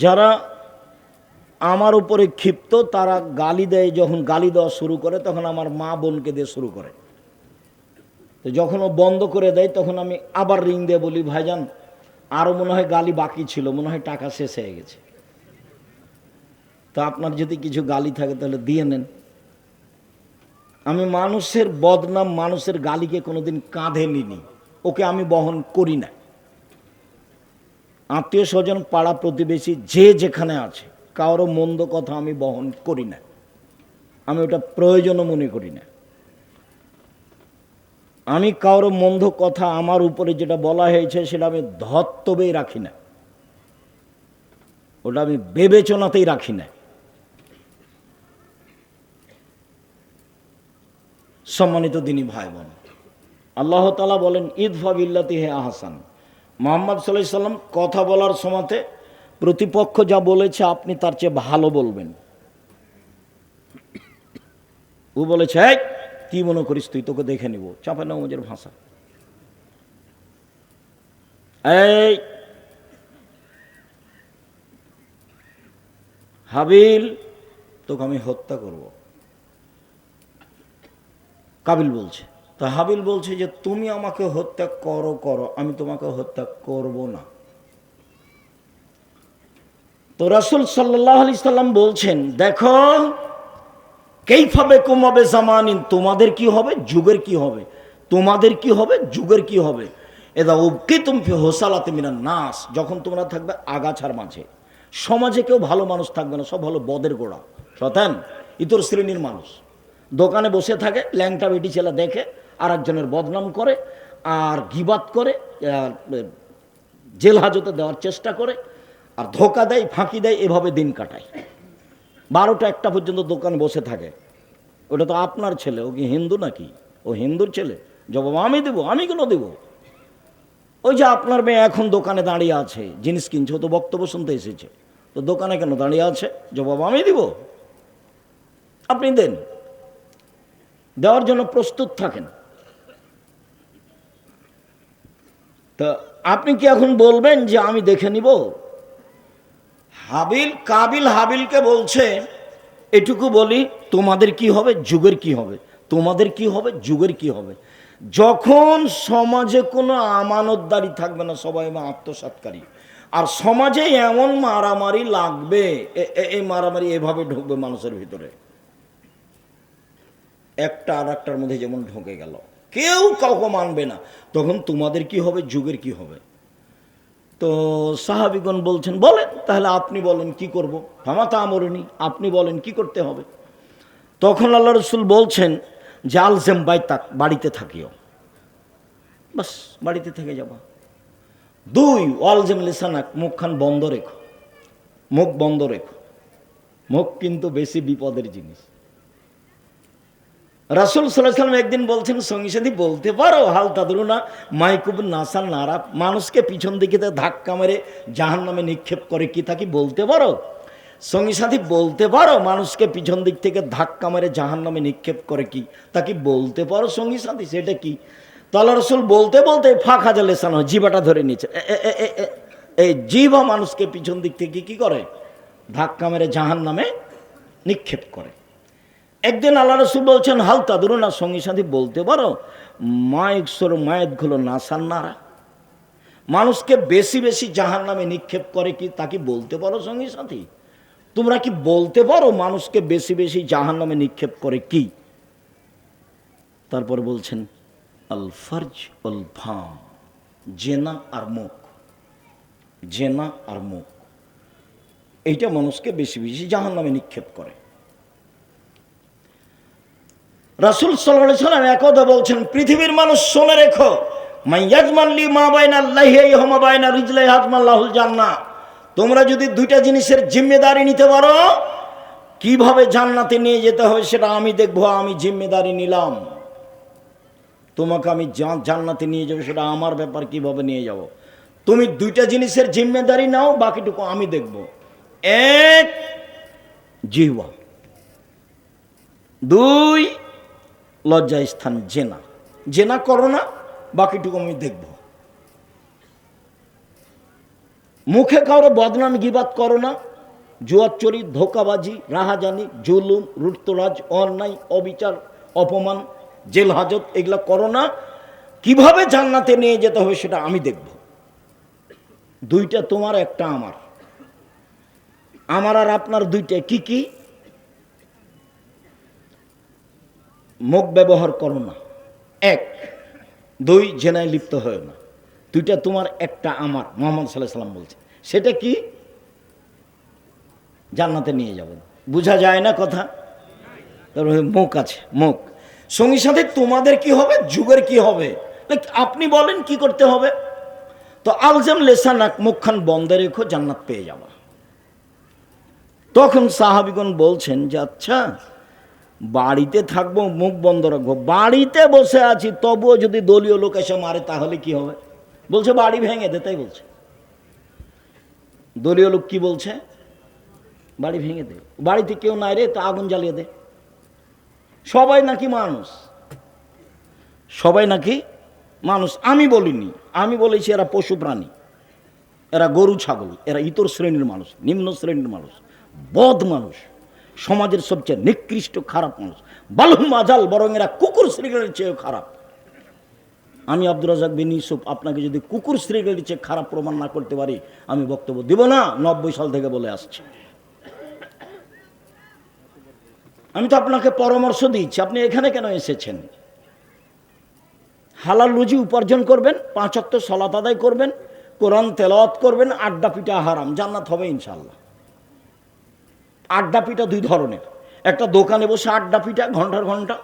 যারা আমার উপরে ক্ষিপ্ত তারা গালি দেয়, যখন গালি দেওয়া শুরু করে তখন আমার মা বোনকে দিয়ে শুরু করে। তো যখন ও বন্ধ করে দেয় তখন আমি আবার রিং দিয়ে বলি, ভাইজান আরও মনে হয় গালি বাকি ছিল, মনে হয় টাকা শেষ হয়ে গেছে, তো আপনার যদি কিছু গালি থাকে তাহলে দিয়ে নেন। আমি মানুষের বদনাম, মানুষের গালিকে কোনোদিন কাঁধে নিনি, ওকে আমি বহন করি না। আত্মীয় স্বজন, পাড়া প্রতিবেশী যে যেখানে আছে, কারো মন্দ কথা আমি বহন করি না, আমি ওটা প্রয়োজনও মনে করি না। আমি কারো মন্দ কথা আমার উপরে যেটা বলা হয়েছে সেটা আমি ধর্তব্যেই রাখি না, ওটা আমি বিবেচনাতেই রাখি না। সম্মানিত দিনী ভাই বোন, আল্লাহ তাআলা বলেন ইদফা বিল্লাতি হে আহসান। মুহাম্মদ সাল্লাল্লাহু আলাইহি সাল্লাম কথা বলার সময়তে প্রতিপক্ষ যা বলেছে আপনি তার চেয়ে ভালো বলবেন। ও বলেছে এই কি মনে করিস তুই, তোকে দেখে নিব, চাপা নামাজের ভাষা। এই হাবিল, তোকে আমি হত্যা করব। কাবিল বলছে, তা হাবিল বলছে যে তুমি আমাকে হত্যা করো করো, আমি তোমাকে হত্যা করব না। তো রাসূল সাল্লাল্লাহু আলাইহি সাল্লাম বলছেন, দেখো কাইফা বিকুম ওয়া বিজামানিন, তোমাদের কি হবে, যুগের কি হবে, তোমাদের কি হবে, যুগের কি হবে। এদা উবকিতুম ফি হুসালাতি মিনান নাস, যখন তোমরা থাকবে আগাছার মাঝে, সমাজে কেউ ভালো মানুষ থাকবে না, সব হলো বদের গোড়া, শয়তান, ইতর শ্রেণীর মানুষ। দোকানে বসে থাকে, ল্যাংটা বেটি ছেলে দেখে আর একজনের বদনাম করে, আর গিবাত করে, জেল হাজতে দেওয়ার চেষ্টা করে, আর ধোকা দেয়, ফাঁকি দেয়, এভাবে দিন কাটায়। 12টা 1টা পর্যন্ত দোকানে বসে থাকে। ওটা তো আপনার ছেলে, ও কি হিন্দু নাকি? ও হিন্দুর ছেলে, জবাব আমি দেবো, আমি কেন দেব? ওই যে আপনার মেয়ে এখন দোকানে দাঁড়িয়ে আছে, জিনিস কিনছে, ও তো বক্তব্য শুনতে এসেছে, তো দোকানে কেন দাঁড়িয়ে আছে, জবাব আমি দিব। আপনি দেন, দেওয়ার জন্য প্রস্তুত থাকেন। তা আপনি কি এখন বলবেন যে আমি দেখে নিব? কাবিল হাবিলকে বলছে এটুকু বলি, তোমাদের কি হবে, যুগের কি হবে, তোমাদের কি হবে, যুগের কি হবে। যখন সমাজে কোনো আমানতদারি থাকবে না, সবাই আত্মসাৎকারী, আর সমাজে এমন মারামারি লাগবে, এই মারামারি এভাবে ঢুকবে মানুষের ভিতরে, একটা আর একটার মধ্যে যেমন ঢুকে গেল, কেউ কাউকে মানবে না, তখন তোমাদের কি হবে, যুগের কি হবে। তো সাহাবিগণ বলছেন, বলেন তাহলে, আপনি বলেন কি করব, ফামাতা আমরুনি, আপনি বলেন কি করতে হবে। তখন আল্লাহ রসুল বলছেন, জালজেম বাইতাক, বাড়িতে থাকিও, বাস বাড়িতে থেকে যাবা। 2 ওয়ালজেম লিসানাক, মুখখান বন্ধ রেখো, মুখ বন্ধ রেখো, মুখ কিন্তু বেশি বিপদের জিনিস। রাসূল সাল্লাল্লাহু আলাইহি ওয়াসাল্লাম একদিন বলছেন, সঙ্গী সাথী বলতে পারো হাল তাদরুনা মাইকুব নাসাল নারা, মানুষকে পিছন দিকে ধাক্কা মেরে জাহান্নামে নিক্ষেপ করে কি, তা কি বলতে পারো? সঙ্গী সাথী বলতে পারো মানুষকে পিছন দিক থেকে ধাক্কা মেরে জাহান্নামে নিক্ষেপ করে কি, তা কি বলতে পারো সঙ্গী সাথী, সেটা কি? তো আল্লাহ রাসূল বলতে বলতে ফাঁকা জালে সানো, জিভাটা ধরে নিয়েছে। এই জিভা মানুষকে পিছন দিক থেকে কি করে, ধাক্কা মেরে জাহান্নামে নিক্ষেপ করে। একদিন আল্লাহ রসুল বলছেন, হাল তাদুরু না, সঙ্গী সাথী বলতে পারো মায়ের গুলো নাসান নারা, মানুষকে বেশি বেশি জাহান নামে নিক্ষেপ করে কি, তা কি বলতে পারো সঙ্গী সাথী? তোমরা কি বলতে পারো মানুষকে বেশি বেশি জাহান নামে নিক্ষেপ করে কি? তারপর বলছেন আল ফারজ আল ফাম, জেনা আর মুখ, জেনা আর মুখ, এইটা মানুষকে বেশি বেশি জাহান নামে নিক্ষেপ করে। রাসূল সাল্লাল্লাহু আলাইহি সাল্লাম একদা বলছেন, পৃথিবীর মানুষ শুনে রেখো, মাইয়াজমানলি মা বাইনা লাইহি ওয়া বাইনা রিজলাই হাজমাল্লাহুল জান্নাহ, তোমরা যদি 2টা জিনিসের জিম্মেদারি নিতে পারো, কিভাবে জান্নাতে নিয়ে যেতে হবে সেটা আমি দেখবো, আমি জিম্মেদারি নিলাম, তোমাকে আমি জান্নাতে নিয়ে যাবো, সেটা আমার ব্যাপার, কিভাবে নিয়ে যাব। তুমি 2টা জিনিসের জিম্মেদারি নাও, বাকিটুকু আমি দেখব। 1 জিহ্বা, 2 লজ্জা স্থান জেনা, জেনা করো না, বাকিটুকু আমি দেখব। মুখে কারো বদনাম গিবাত করো না, জুয়াচুরি, ধোকাবাজি, রাহাজানি, জুলুম, লুটতরাজ, অন্যায়, অবিচার, অপমান, জেল হাজত এগুলা করো না। কিভাবে জান্নাতে নিয়ে যেতে হবে সেটা আমি দেখব। দুইটা তোমার, একটা আমার। আমার আর আপনার দুইটা কি কি? মুখ ব্যবহার করো না, এক। দুই, জেনায় লিপ্ত হয় না। দুইটা তোমার, একটা আমার। মুহাম্মদ সাল্লাল্লাহু আলাইহি ওয়াসাল্লাম বলছে, সেটা কি? জান্নাতে নিয়ে যাবেন। বোঝা যায় না কথা? তারপরে মুখ আছে, মুখ। সঙ্গী সাথে তোমাদের কি হবে, যুগের কি হবে? আপনি বলেন কি করতে হবে? তো আলজাম লেসানাক, মুখখান বন্ধ রেখো, জান্নাত পেয়ে যাবা। তখন সাহাবীগণ বলছেন যে আচ্ছা, বাড়িতে থাকবো, মুখ বন্ধ রাখবো, বাড়িতে বসে আছি তবুও যদি দলীয় লোক এসে মারে তাহলে কি হবে? বলছে বাড়ি ভেঙে দে। তাই বলছে। দলীয় লোক কি বলছে? বাড়ি ভেঙে দে। বাড়িতে কেউ নাই রে, তো আগুন জ্বালিয়ে দে। সবাই নাকি মানুষ, সবাই নাকি মানুষ। আমি বলিনি, আমি বলেছি এরা পশু প্রাণী, এরা গরু ছাগল, এরা ইতর শ্রেণীর মানুষ, নিম্ন শ্রেণীর মানুষ, বদ মানুষ, সমাজের সবচেয়ে নিকৃষ্ট খারাপ মানুষ। বালহুম আজাল, বরং এরা কুকুর শ্রীগণের চেয়েও খারাপ। আমি আব্দুর রাজ্জাক বিন ইউসুফ আপনাকে যদি কুকুর শ্রীগণের চেয়ে খারাপ প্রমাণ না করতে পারি, আমি বক্তব্য দিব না। 90 সাল থেকে বলে আসছি। আমি তো আপনাকে পরামর্শ দিচ্ছি, আপনি এখানে কেন এসেছেন? হালাল রুজি উপার্জন করবেন, 5 ওয়াক্ত সালাত আদায় করবেন, কোরআন তেলাওয়াত করবেন, আড্ডা পিটা হারাম, জান্নাত হবে ইনশাআল্লাহ। আড্ডা পিটা দুই ধরনের, একটা দোকানে বসে আড্ডা পিটা ঘন্টার ঘন্টা,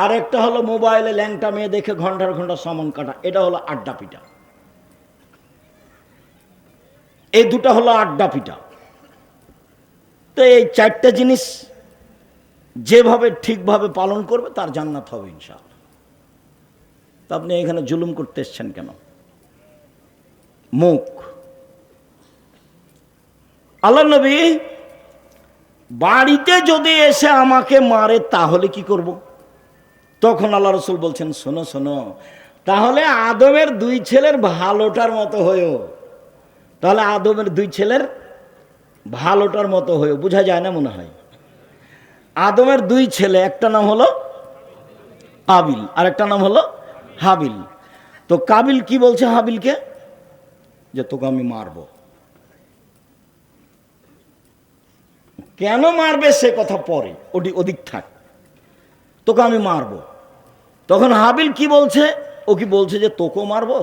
আর একটা হলো মোবাইলে ল্যাংটা মেয়ে দেখে ঘন্টার ঘন্টা সামান কাটা, এটা হলো আড্ডা পিটা। এই দুটা হলো আড্ডা পিটা। তো এই 4টা জিনিস যেভাবে ঠিকভাবে পালন করবে তার জান্নাত হবে ইনশাআল্লাহ। তা আপনি এখানে জুলুম করতে এসছেন কেন? মুখ। আল্লাহ নবী বাড়িতে যদি এসে আমাকে মারে তাহলে কি করব? তখন আল্লাহ রসুল বলছেন, শোনো শোনো, তাহলে আদমের 2 ছেলের ভালোটার মতো হয়েও, তাহলে আদমের 2 ছেলের ভালোটার মতো হয়েও। বোঝা যায় না মনে হয়? আদমের 2 ছেলে, একটা নাম হলো কাবিল আর একটা নাম হলো হাবিল। তো কাবিল কি বলছে হাবিলকে? যে তোকে আমি মারবো। কেন মারবে সে কথা পরে, ওদিক থাক, তোকে আমি মারবো। তখন হাবিল কি বলছে? ও কি বলছে যে তোকে মারবো?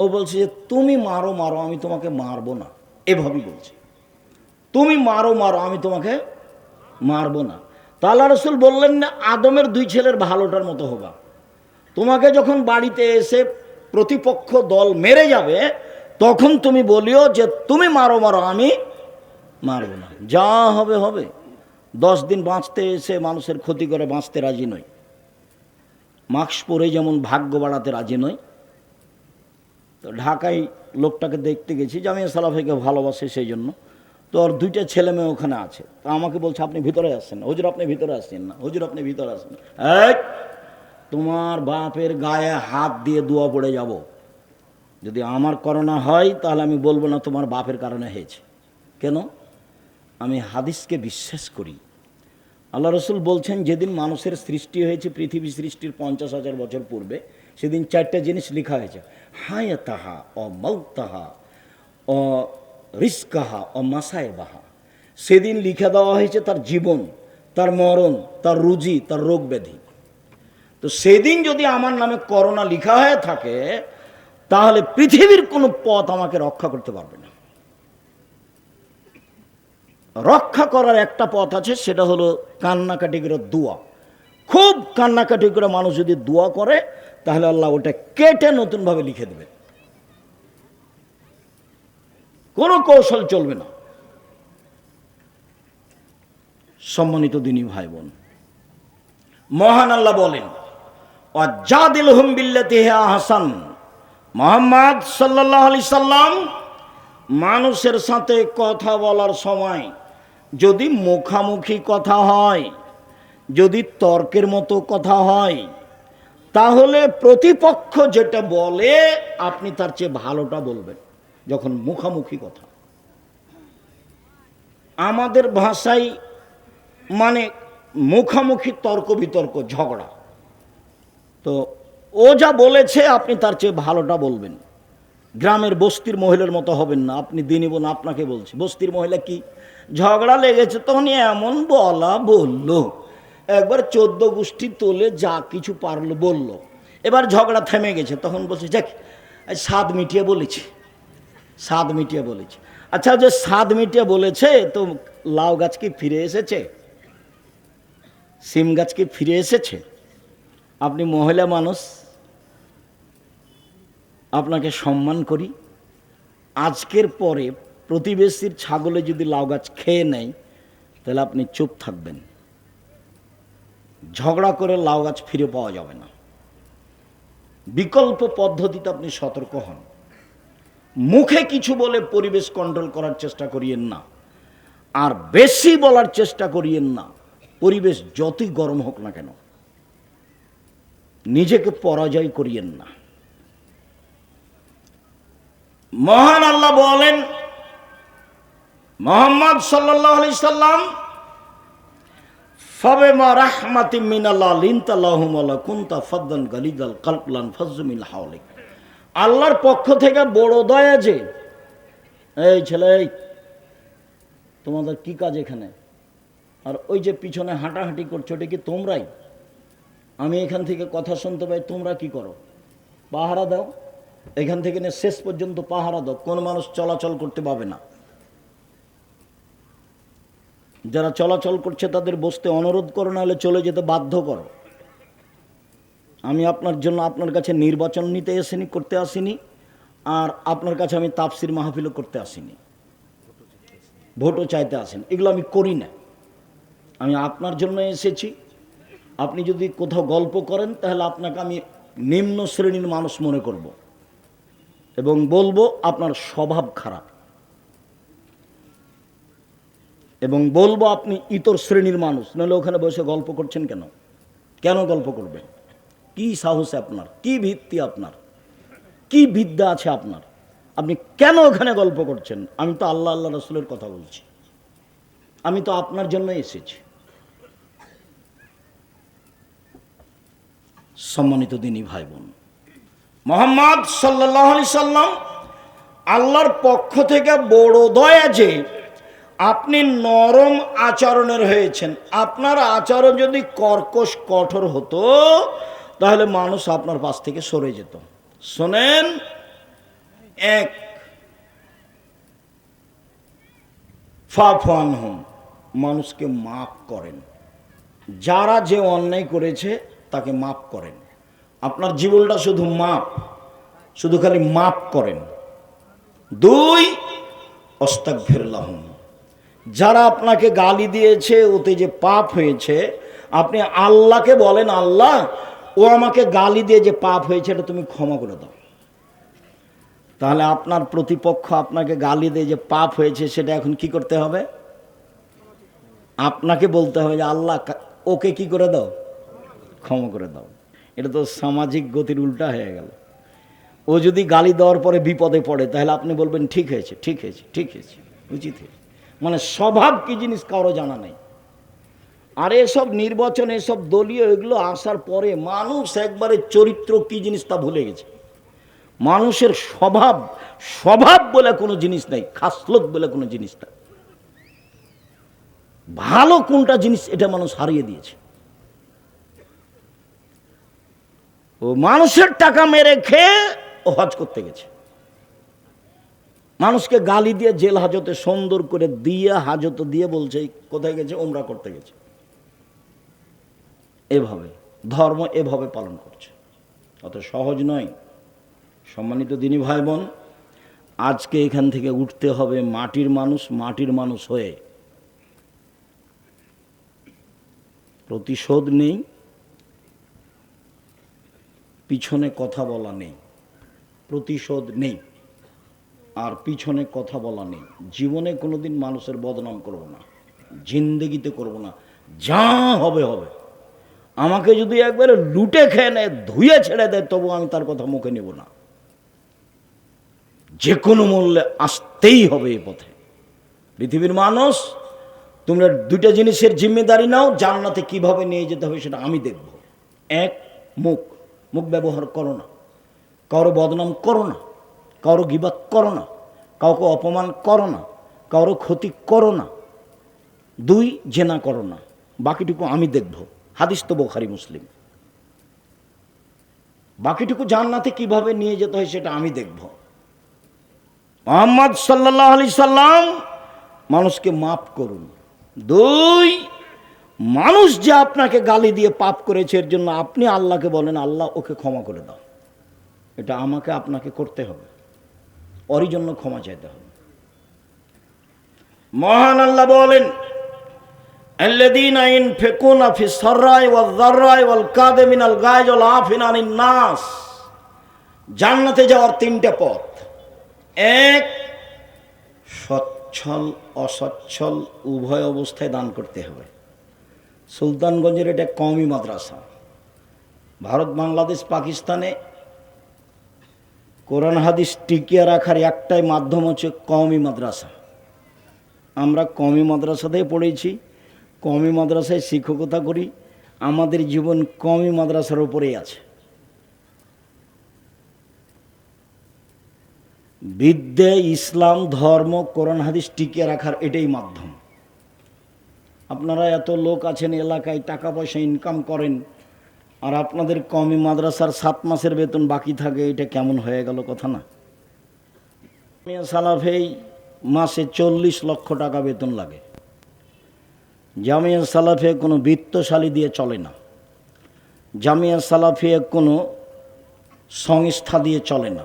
ও বলছে যে তুমি মারো মারো, আমি তোমাকে মারবো না। এভাবেই বলছে, তুমি মারো মারো, আমি তোমাকে মারবো না। তা আল্লাহ রসুল বললেন না আদমের 2 ছেলের ভালোটার মতো হবা। তোমাকে যখন বাড়িতে এসে প্রতিপক্ষ দল মেরে যাবে, তখন তুমি বলিও যে তুমি মারো মারো, আমি মারবো না। যা হবে হবে। 10 দিন বাঁচতে এসে মানুষের ক্ষতি করে বাঁচতে রাজি নই। মাস্ক পরে যেমন ভাগ্য বাড়াতে রাজি নই। তো ঢাকায় লোকটাকে দেখতে গেছি, জামিয়া সালাফিকে ভালোবাসে, সেই জন্য। তো ওর 2টা ছেলে মেয়ে ওখানে আছে। তা আমাকে বলছে আপনি ভিতরে আসছেন না। হুজুর আপনি ভিতরে আসছেন না, হুজুর আপনি ভিতরে আসছেন। এই, তোমার বাপের গায়ে হাত দিয়ে দোয়া পড়ে যাব। যদি আমার করোনা হয় তাহলে আমি বলবো না তোমার বাপের কারণে হয়েছে। কেন? আমি হাদিসকে বিশ্বাস করি। আল্লাহ রসুল বলছেন যেদিন মানুষের সৃষ্টি হয়েছে পৃথিবী সৃষ্টির 50,000 বছর পূর্বে, সেদিন 4টা জিনিস লেখা হয়েছে, হায়াতাহা ও মাউতাহা ও রিস্কাহা ও মাসায়েবাহা। সেদিন লিখে দেওয়া হয়েছে তার জীবন, তার মরণ, তার রুজি, তার রোগ ব্যাধি। তো সেদিন যদি আমার নামে করোনা লেখা হয়ে থাকে, তাহলে পৃথিবীর কোনো পথ আমাকে রক্ষা করতে পারবে না। রক্ষা করার একটা পথ আছে, সেটা হলো কান্নাকাটি করে দোয়া। খুব কান্নাকাটি করে মানুষ যদি দোয়া করে, তাহলে আল্লাহ ওটা কেটে নতুনভাবে লিখে দেবে। কোনো কৌশল চলবে না। সম্মানিত দিনী ভাই বোন, মহান আল্লাহ বলেন, ওয়াজাদিলহুম বিল্লাতি হিয়া আহসান। মুহাম্মদ সাল্লাল্লাহু আলাইহি সাল্লাম মানুষের সাথে কথা বলার সময় যদি মুখামুখি কথা হয়, যদি তর্কের মতো কথা হয়, তাহলে প্রতিপক্ষ যেটা বলে আপনি তার চেয়ে ভালোটা বলবেন। যখন মুখামুখি কথা, আমাদের ভাষায় মানে মুখামুখি তর্ক বিতর্ক, ঝগড়া। তো ও যা বলেছে আপনি তার চেয়ে ভালোটা বলবেন। গ্রামের বস্তির মহিলার মতো হবেন না। আপনি দিনই বোন, আপনাকে বলছি, বস্তির মহিলা কি, ঝগড়া লেগেছে তখন এমন বলা বললো, একবার 14 গোষ্ঠী তোলে যা কিছু পারলো বললো। এবার ঝগড়া থেমে গেছে, তখন বলছে যাক স্বাদ মিটিয়ে বলেছি, স্বাদ মিটিয়ে বলেছি। আচ্ছা, যে স্বাদ মিটিয়ে বলেছে, তো লাউ গাছ কি ফিরে এসেছে? সিম গাছ কি ফিরে এসেছে? আপনি মহিলা মানুষ, আপনাকে সম্মান করি। আজকের পরে প্রতিবেশীর ছাগলে যদি লাউ গাছ খেয়ে নেয়, তাহলে আপনি চুপ থাকবেন। ঝগড়া করে লাউ গাছ ফিরে পাওয়া যাবে না। বিকল্প পদ্ধতিতে আপনি সতর্ক হন। মুখে কিছু বলে পরিবেশ কন্ট্রোল করার চেষ্টা করিয়েন না, আর বেশি বলার চেষ্টা করিয়েন না। পরিবেশ যতই গরম হোক না কেন, নিজেকে পরাজয় করিয়েন না। মহান আল্লাহ বলেন, মুহাম্মদ সাল্লাল্লাহু আলাইহি সাল্লাম, ফাবিমা রাহমাতিম মিনাল্লাহ লিনতা লাহুম ওয়া কুনতা ফাদদান গালিদাল কলব লান ফাজ্জু মিন হাওলিক। আল্লাহর পক্ষ থেকে বড় দয়া যে, এই ছেলে, তোমাদের কি কাজ এখানে? আর ওই যে পিছনে হাঁটাহাঁটি করছো, এটা কি তোমরাই? আমি এখান থেকে কথা শুনতে পাই, তোমরা কি করো? পাহারা দাও। এখান থেকে নিয়ে শেষ পর্যন্ত পাহারা দাও, কোন মানুষ চলাচল করতে পাবে না। যারা চলাচল করছে তাদের বসতে অনুরোধ করো, না হলে চলে যেতে বাধ্য করো। আমি আপনার জন্য আপনার কাছে নির্বাচন নিতে করতে আসিনি, আর আপনার কাছে আমি তাফসির মাহফিলও করতে আসিনি, ভোটও চাইতে আসেন, এগুলো আমি করি না। আমি আপনার জন্য এসেছি। আপনি যদি কোথাও গল্প করেন, তাহলে আপনাকে আমি নিম্ন শ্রেণীর মানুষ মনে করব এবং বলবো আপনার স্বভাব খারাপ, এবং বলবো আপনি ইতর শ্রেণীর মানুষ। নাহলে ওখানে বসে গল্প করছেন কেন? কেন গল্প করবেন? কি সাহস আপনার? কি ভিত্তি আপনার? কি বিদ্যা আছে আপনার? আপনি কেন ওখানে গল্প করছেন? আমি তো আল্লাহ আল্লাহ রসুলের কথা বলছি, আমি তো আপনার জন্য এসেছি। সম্মানিত দিনী ভাই বোন, মুহাম্মদ সাল্লাল্লাহু আলাইহি সাল্লাম, আল্লাহর পক্ষ থেকে বড় দয়া যে আপনি নরম আচরণের হয়েছেন। আপনার আচরণ যদি কর্কশ কঠোর হতো, তাহলে মানুষ আপনার পাশ থেকে সরে যেত। শোনেন, এক, ফাফু আনহুম, মানুষকে মাফ করেন। যারা যে অন্যায় করেছে তাকে মাফ করেন। আপনার জীবনটা শুধু মাপ, শুধু খালি মাপ করেন। দুই, আস্তাগফিরুল্লাহুম, যারা আপনাকে গালি দিয়েছে, ওতে যে পাপ হয়েছে, আপনি আল্লাহকে বলেন, আল্লাহ ও আমাকে গালি দিয়ে যে পাপ হয়েছে এটা তুমি ক্ষমা করে দাও। তাহলে আপনার প্রতিপক্ষ আপনাকে গালি দিয়ে যে পাপ হয়েছে, সেটা এখন কি করতে হবে? আপনাকে বলতে হবে যে আল্লাহ ওকে কি করে দাও, ক্ষমা করে দাও। এটা তো সামাজিক গতির উল্টা হয়ে গেল। ও যদি গালি দেওয়ার পরে বিপদে পড়ে, তাহলে আপনি বলবেন ঠিক হয়েছে, ঠিক হয়েছে, ঠিক হয়েছে, উচিত হয়েছে। মানে স্বভাব কি জিনিস কারো জানা নেই। আর এসব নির্বাচন, এসব দলীয় এগুলো আসার পরে মানুষ একবারে চরিত্র কি জিনিস তা ভুলে গেছে। মানুষের স্বভাব, স্বভাব বলে কোনো জিনিস নাই, খাসলত বলে কোনো জিনিস নাই। ভালো কোনটা জিনিস এটা মানুষ হারিয়ে দিয়েছে। ও মানুষের টাকা মেরে খেয়ে ও হজ করতে গেছে, মানুষকে গালি দিয়ে জেল হাজতে সুন্দর করে দিয়ে হাজত দিয়ে বলছে কোথায় গেছে, উমরা করতে গেছে। এভাবে ধর্ম এভাবে পালন করছে, অত সহজ নয়। সম্মানিত দিনী ভাই বোন, আজকে এখান থেকে উঠতে হবে মাটির মানুষ, মাটির মানুষ হয়ে। প্রতিশোধ নেই, পিছনে কথা বলা নেই। প্রতিশোধ নেই আর পিছনে কথা বলা নেই। জীবনে কোনোদিন মানুষের বদনাম করব না, জিন্দেগিতে করব না। যা হবে হবে। আমাকে যদি একবারে লুটে খেয়ে নেয়, ধুয়ে ছেড়ে দেয়, তবু আমি তার কথা মুখে নেব না। যে কোনো মূল্যে আসতেই হবে এ পথে। পৃথিবীর মানুষ তোমরা দুইটা জিনিসের জিম্মেদারি নাও, জান্নাতে কিভাবে নিয়ে যেতে হবে সেটা আমি দেখব। এক, মুখ। মুখ ব্যবহার করো না, কারো বদনাম করো না, কারো গীবাত করো না, কাউকে অপমান করো না, কারো ক্ষতি করো না। দুই, জেনা করো না। বাকিটুকু আমি দেখব। হাদিস তো বুখারী মুসলিম। বাকিটুকু জান্নাতে কিভাবে নিয়ে যেতে হয় সেটা আমি দেখব। মুহাম্মদ সাল্লাল্লাহু আলাইহি সাল্লাম মানুষকে মাফ করুন। দুই, মানুষ যে আপনাকে গালি দিয়ে পাপ করেছে এর জন্য আপনি আল্লাহকে বলেন, আল্লাহ ওকে ক্ষমা করে দাও। এটা আমাকে আপনাকে করতে হবে, ওরই জন্য ক্ষমা চাইতে হবে। মহান আল্লাহ বলেন, আল্লাযীনা ইনফিকুনা ফিস সাররাই ওয়াজ যাররাই ওয়াল কাযিমিনাল গায়জ ওয়াল আফিনা আনিন নাস। জান্নাতে যাওয়ার তিনটা পথ। এক, সচ্ছল অসচ্ছল উভয় অবস্থায় দান করতে হবে। সুলতানগঞ্জের এটা কওমি মাদ্রাসা। ভারত, বাংলাদেশ, পাকিস্তানে কোরআন হাদিস টিকিয়ে রাখার একটাই মাধ্যম হচ্ছে কওমি মাদ্রাসা। আমরা কওমি মাদ্রাসাতেই পড়েছি, কওমি মাদ্রাসায় শিক্ষকতা করি, আমাদের জীবন কওমি মাদ্রাসার উপরেই আছে। বিদ্যে, ইসলাম, ধর্ম, কোরআন হাদিস টিকিয়ে রাখার এটাই মাধ্যম। আপনারা এত লোক আছেন এলাকায়, টাকা পয়সা ইনকাম করেন, আর আপনাদের কওমি মাদ্রাসার 7 মাসের বেতন বাকি থাকে, এটা কেমন হয়ে গেল কথা না? জামিয়া সালাফেই মাসে 40 লক্ষ টাকা বেতন লাগে। জামিয়া সালাফে কোনো বিত্তশালী দিয়ে চলে না। জামিয়া সালাফে কোনো সংস্থা দিয়ে চলে না।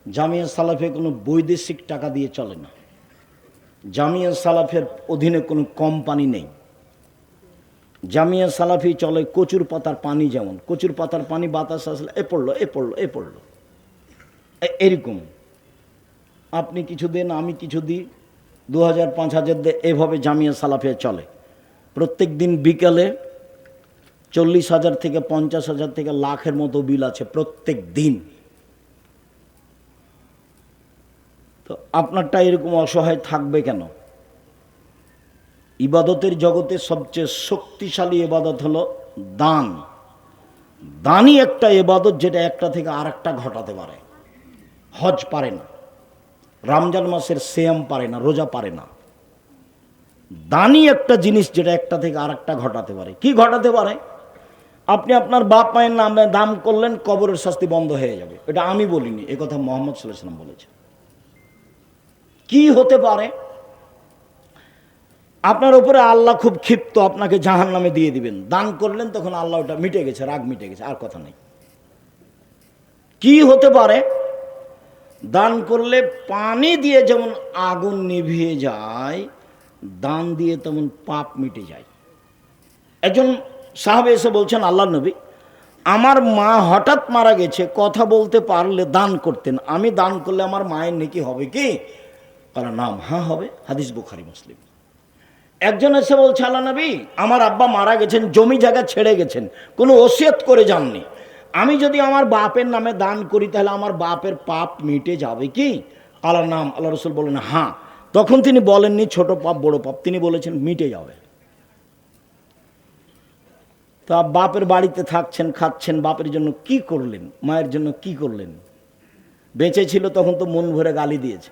জামিয়া সালাফে কোনো বৈদেশিক টাকা দিয়ে চলে না। জামিয়া সালাফের অধীনে কোনো কোম্পানি নেই। জামিয়া সালাফি চলে কচুর পাতার পানি, যেমন কচুর পাতার পানি বাতাস আসলে এ পড়লো এ পড়লো এ পড়লো, এরকম। আপনি কিছু দেন, আমি কিছু দিই, 2000-5000 দিয়ে, এভাবে জামিয়া সালাফিয়া চলে। প্রত্যেক দিন বিকালে 40,000 থেকে 50,000 থেকে লাখের মতো বিল আছে প্রত্যেক দিন। তো আপনারটা এরকম অসহায় থাকবে কেন? ইবাদতের জগতে সবচেয়ে শক্তিশালী ইবাদত হলো দান। দানই একটা ইবাদত যেটা একটা থেকে আরেকটা ঘটাতে পারে। হজ পারে না, রমজান মাসের সিয়াম পারে না, রোজা পারে না। দানই একটা জিনিস যেটা একটা থেকে আরেকটা ঘটাতে পারে। কি ঘটাতে পারে? আপনি আপনার বাপ মায়ের নামে দান করলেন, কবরের শাস্তি বন্ধ হয়ে যাবে। এটা আমি বলিনি, এ কথা মুহাম্মদ সাল্লাল্লাহু আলাইহি ওয়াসাল্লাম বলেছেন। কি হতে পারে? আপনার উপরে আল্লাহ খুব ক্ষিপ্ত, আপনাকে জাহান্নামে দিয়ে দিবেন। দান করলেন, তখন আল্লাহ ওটা মিটে গেছে, রাগ মিটে গেছে, আর কথা নেই। কি হতে পারে? দান করলে পানি দিয়ে যেমন আগুন নিভিয়ে যায়, দান দিয়ে তেমন পাপ মিটে যায়। একজন সাহাবে এসে বলছেন, আল্লাহর নবী, আমার মা হঠাৎ মারা গেছে, কথা বলতে পারলে দান করতেন, আমি দান করলে আমার মায়ের নেকি হবে কি? কারণ নাম, হ্যাঁ হবে। হাদিস বুখারী মুসলিম। একজন এসে বলছে, আল্লাহ নবী, আমার আব্বা মারা গেছেন, জমি জায়গা ছেড়ে গেছেন, কোনো ওসিয়ত করে যাননি, আমি যদি আমার বাপের নামে দান করি তাহলে আমার বাপের পাপ মিটে যাবে কি? আল্লাহর নাম, আল্লাহ রসুল বলেন হ্যাঁ। তখন তিনি বলেননি ছোট পাপ বড় পাপ, তিনি বলেছেন মিটে যাবে। তা বাপের বাড়িতে থাকছেন, খাচ্ছেন, বাপের জন্য কি করলেন, মায়ের জন্য কি করলেন? বেঁচে ছিল তখন তো মন ভরে গালি দিয়েছে,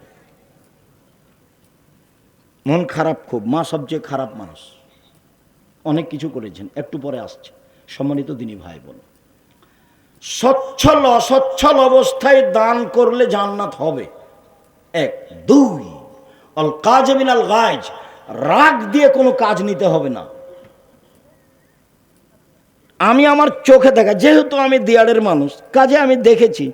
মন খারাপ খুব, মা সবচেয়ে খারাপ মানুষ, অনেক কিছু করেছেন, একটু পরে আসছে। সম্মানিত দিনী ভাই বোন, সচ্ছল অসচ্ছল অবস্থায় দান করলে জান্নাত হবে। এক। দুই, আল কাজ মিনাল গায়জ, রাগ দিয়ে কোনো কাজ নিতে হবে না। আমি আমার চোখে দেখা, যেহেতু আমি দিয়াড়ের মানুষ, কাজে আমি দেখেছি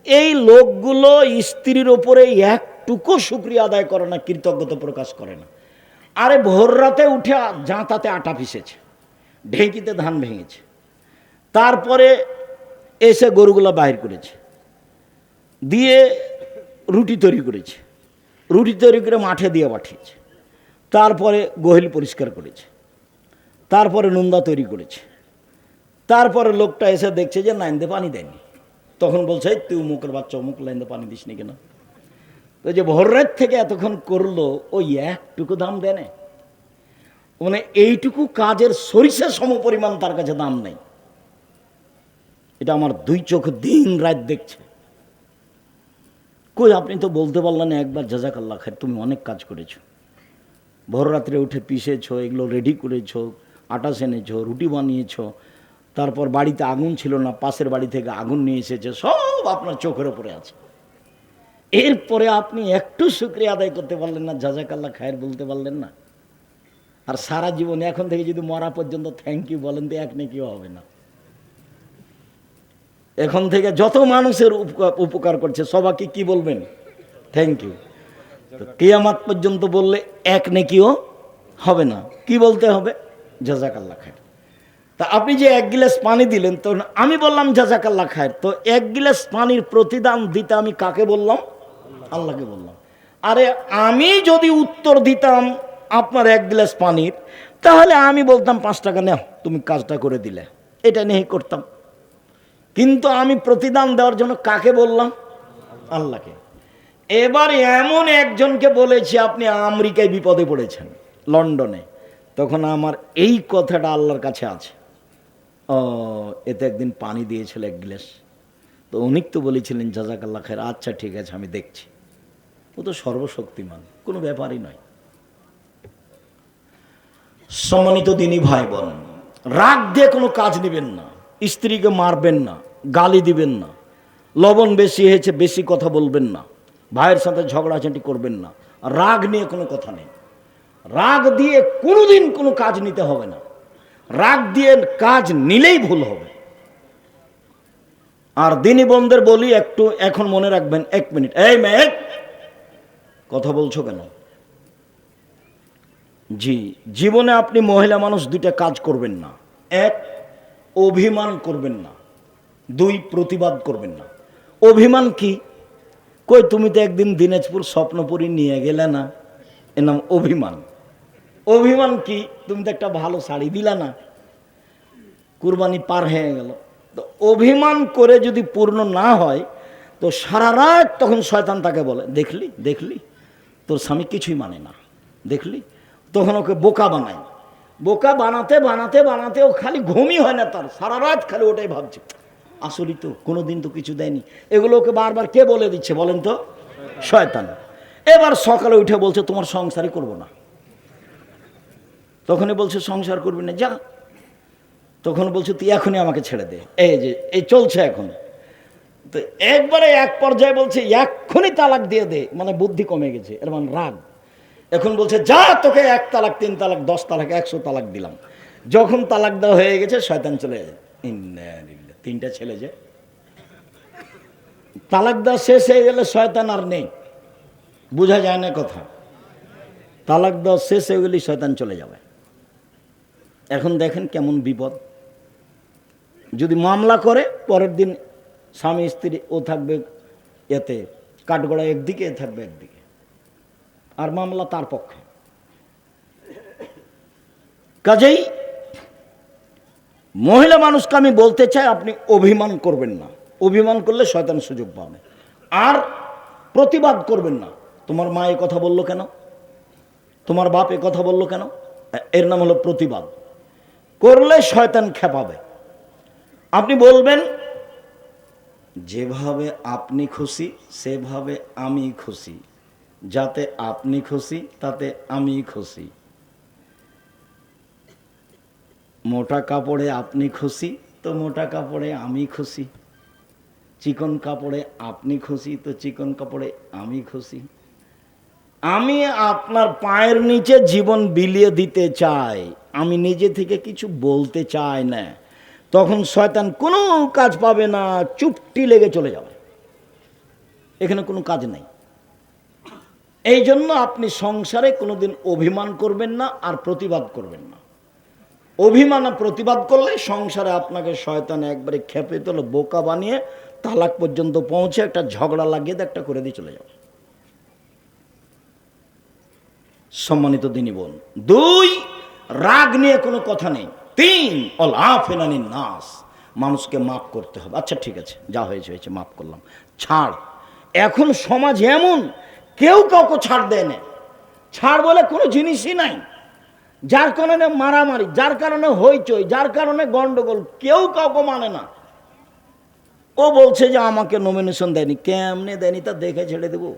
এই লোকগুলো স্ত্রীর ওপরে একটুকু শুকরিয়া আদায় করে না, কৃতজ্ঞতা প্রকাশ করে না। আরে ভোর রাতে উঠে জাঁতাতে আটা পিসেছে, ঢেঁকিতে ধান ভেঙেছে, তারপরে এসে গরুগুলো বাহির করেছে, দিয়ে রুটি তৈরি করেছে, রুটি তৈরি করে মাঠে দিয়ে পাঠিয়েছে, তারপরে গোহিল পরিষ্কার করেছে, তারপরে নুন্দা তৈরি করেছে, তারপরে লোকটা এসে দেখছে যে লাইন দিয়ে পানি দেয়নি, তখন বলছে তুই মুখের বাচ্চা, মুখ লাইন দিয়ে পানি দিস নি কেন? তো যে ভোর রাত থেকে এতক্ষণ করলো, ওই একটুকু দাম দেয় না। মানে এইটুকু কাজের সরিষা সমপরিমাণ তার কাছে দাম নেই। এটা আমার দুই চোখ দিন রাত দেখছে। কই আপনি তো বলতে পারলেন একবার জাযাকাল্লাহ খায়ের, তুমি অনেক কাজ করেছো, ভোর রাত্রে উঠে পিষেছো, এগুলো রেডি করেছো, আটা সেনেছো, রুটি বানিয়েছো, তারপর বাড়িতে আগুন ছিল না, পাশের বাড়ি থেকে আগুন নিয়ে এসেছে, সব আপনার চোখের ওপরে আছে। এরপরে আপনি একটু শুকরিয়া আদায় করতে পারলেন না, জাযাকাল্লাহ খায়ের বলতে পারলেন না। আর সারা জীবন এখন থেকে যদি মরা পর্যন্ত থ্যাংক ইউ বলেন তো এক নেকিও হবে না। এখন থেকে যত মানুষের উপকার করছে সবাইকে কি বলবেন? Thank you. কিয়ামত পর্যন্ত বললে এক নেকিও হবে না। কি বলতে হবে? জাযাকাল্লাহ খায়ের। তা আপনি যে এক গিলাস পানি দিলেন, তো আমি বললাম জাযাকাল্লাহ খায়ের, তো এক গিলাস পানির প্রতিদান দিতে আমি কাকে বললাম? আল্লাহকে বললাম। আরে আমি যদি উত্তর দিতাম আপনার এক গ্লাস পানির, তাহলে আমি বলতাম 5 টাকা নাও, তুমি কাজটা করে দিলে, এটা নিয়েই করতাম। কিন্তু আমি প্রতিদান দেওয়ার জন্য কাকে বললাম? আল্লাহকে। এবার এমন একজনকে বলেছি আপনি আমেরিকায় বিপদে পড়েছেন, লন্ডনে, তখন আমার এই কথাটা আল্লাহর কাছে আছে, ও এতে একদিন পানি দিয়েছিল এক গ্লাস, তো উনি তো বলেছিলেন জাযাকাল্লাহ খায়ের, আচ্ছা ঠিক আছে আমি দেখছি। ও তো সর্বশক্তিমান, কোনো ব্যাপারই নয়। সম্মানিত দিনী ভাই বোন, রাগ দিয়ে কোনো কাজ নেবেন না, স্ত্রীকে মারবেন না, গালি দিবেন না, লবণ বেশি হয়েছে বেশি কথা বলবেন না, ভাইয়ের সাথে ঝগড়াঝাঁটি করবেন না। রাগ নিয়ে কোনো কথা নেই। রাগ দিয়ে কোনোদিন কোনো কাজ নিতে হবে না। রাগ দিয়ে কাজ নিলেই ভুল হবে। আর দিনী বোনদের বলি একটু এখন মনে রাখবেন, 1 মিনিট, এই মেয়ে কথা বলছো কেন? জি, জীবনে আপনি মহিলা মানুষ 2টা কাজ করবেন না। 1, অভিমান করবেন না। 2, প্রতিবাদ করবেন না। অভিমান কি? কই তুমি তো একদিন দিনাজপুর স্বপ্নপুরী নিয়ে গেলে না, এর নাম অভিমান। অভিমান কি? তুমি তো একটা ভালো শাড়ি দিলা না, কুরবানি পার হয়ে গেল। তো অভিমান করে যদি পূর্ণ না হয়, তো সারা রাত তখন শয়তান তাকে বলে, দেখলি দেখলি তোর স্বামী কিছুই মানে না, দেখলি। তখন ওকে বোকা বানায়। বোকা বানাতে বানাতে বানাতে ও খালি ঘুমই হয় না তার, সারা রাত খালি ওটাই ভাবছে, আসলেই তো কোনোদিন তো কিছু দেয়নি। এগুলো ওকে বারবার কে বলে দিচ্ছে বলেন তো? শয়তান। এবার সকালে উঠে বলছে তোমার সংসারই করবো না। তখনই বলছে সংসার করবি না, যা। তখন বলছে তুই এখনই আমাকে ছেড়ে দে, এই যে এই চলছে এখন। তো একবারে এক পর্যায়ে বলছে এক্ষুনি তালাক দিয়ে দে, মানে বুদ্ধি কমে গেছে, এর মানে রাগ। এখন বলছে যা, তোকে 1 তালাক 3 তালাক 10 তালাক 100 তালাক দিলাম। যখন তালাক দেওয়া হয়ে গেছে শয়তান চলে যায়। 3টা ছেলে, যে তালাক দেওয়া শেষ হয়ে গেলে শয়তান আর নেই, বোঝা যায় না কথা। তালাক দেওয়া শেষ হয়ে গেলে শয়তান চলে যাবে। এখন দেখেন কেমন বিপদ। যদি মামলা করে, পরের দিন স্বামী স্ত্রী ও থাকবে এতে কাঠগড়া একদিকে, এ থাকবে একদিকে, আর মামলা তার পক্ষে। কাজেই মহিলা মানুষকে আমি বলতে চাই, আপনি অভিমান করবেন না। অভিমান করলে শয়তান সুযোগ পাবে। আর প্রতিবাদ করবেন না। তোমার মা এ কথা বললো কেন, তোমার বাপ এ কথা বললো কেন, এর নাম হলো প্রতিবাদ। করলে শয়তান খেপাবে। আপনি বলবেন যেভাবে আপনি খুশি সেভাবে আমি খুশি, যাতে আপনি খুশি তাতে আমি খুশি। মোটা কাপড়ে আপনি খুশি তো মোটা কাপড়ে আমি খুশি, চিকন কাপড়ে আপনি খুশি তো চিকন কাপড়ে আমি খুশি। আমি আপনার পায়ের নিচে জীবন বিলিয়ে দিতে চাই, আমি নিজে থেকে কিছু বলতে চাই না। তখন শয়তান কোনো কাজ পাবে না, চুপটি লেগে চলে যাবে, এখানে কোনো কাজ নেই। এই জন্য আপনি সংসারে কোনোদিন অভিমান করবেন না, আর প্রতিবাদ করবেন না। অভিমান আর প্রতিবাদ করলে সংসারে আপনাকে শয়তান একবারে খেপে তোলে, বোকা বানিয়ে তালাক পর্যন্ত পৌঁছে একটা ঝগড়া লাগিয়ে একটা করে দিয়ে চলে যাবে। সম্মানিত দিনী বোন, 2, রাগ নিয়ে কোনো কথা নেই। 3, অল আফেনানি নাস, মানুষকে মাফ করতে হবে। আচ্ছা ঠিক আছে, যা হয়েছে হয়েছে, মাফ করলাম, ছাড়। এখন সমাজ এমন, কেউ কাউকে ছাড় দেয় না। ছাড় বলে কোনো জিনিসই নাই। যার কারণে মারামারি, যার কারণে হইচই, যার কারণে গন্ডগোল, কেউ কাউকে মানে না। ও বলছে যে আমাকে নমিনেশন দেয়নি। কেমনে দেয়নি তা দেখে ছেড়ে দেবো?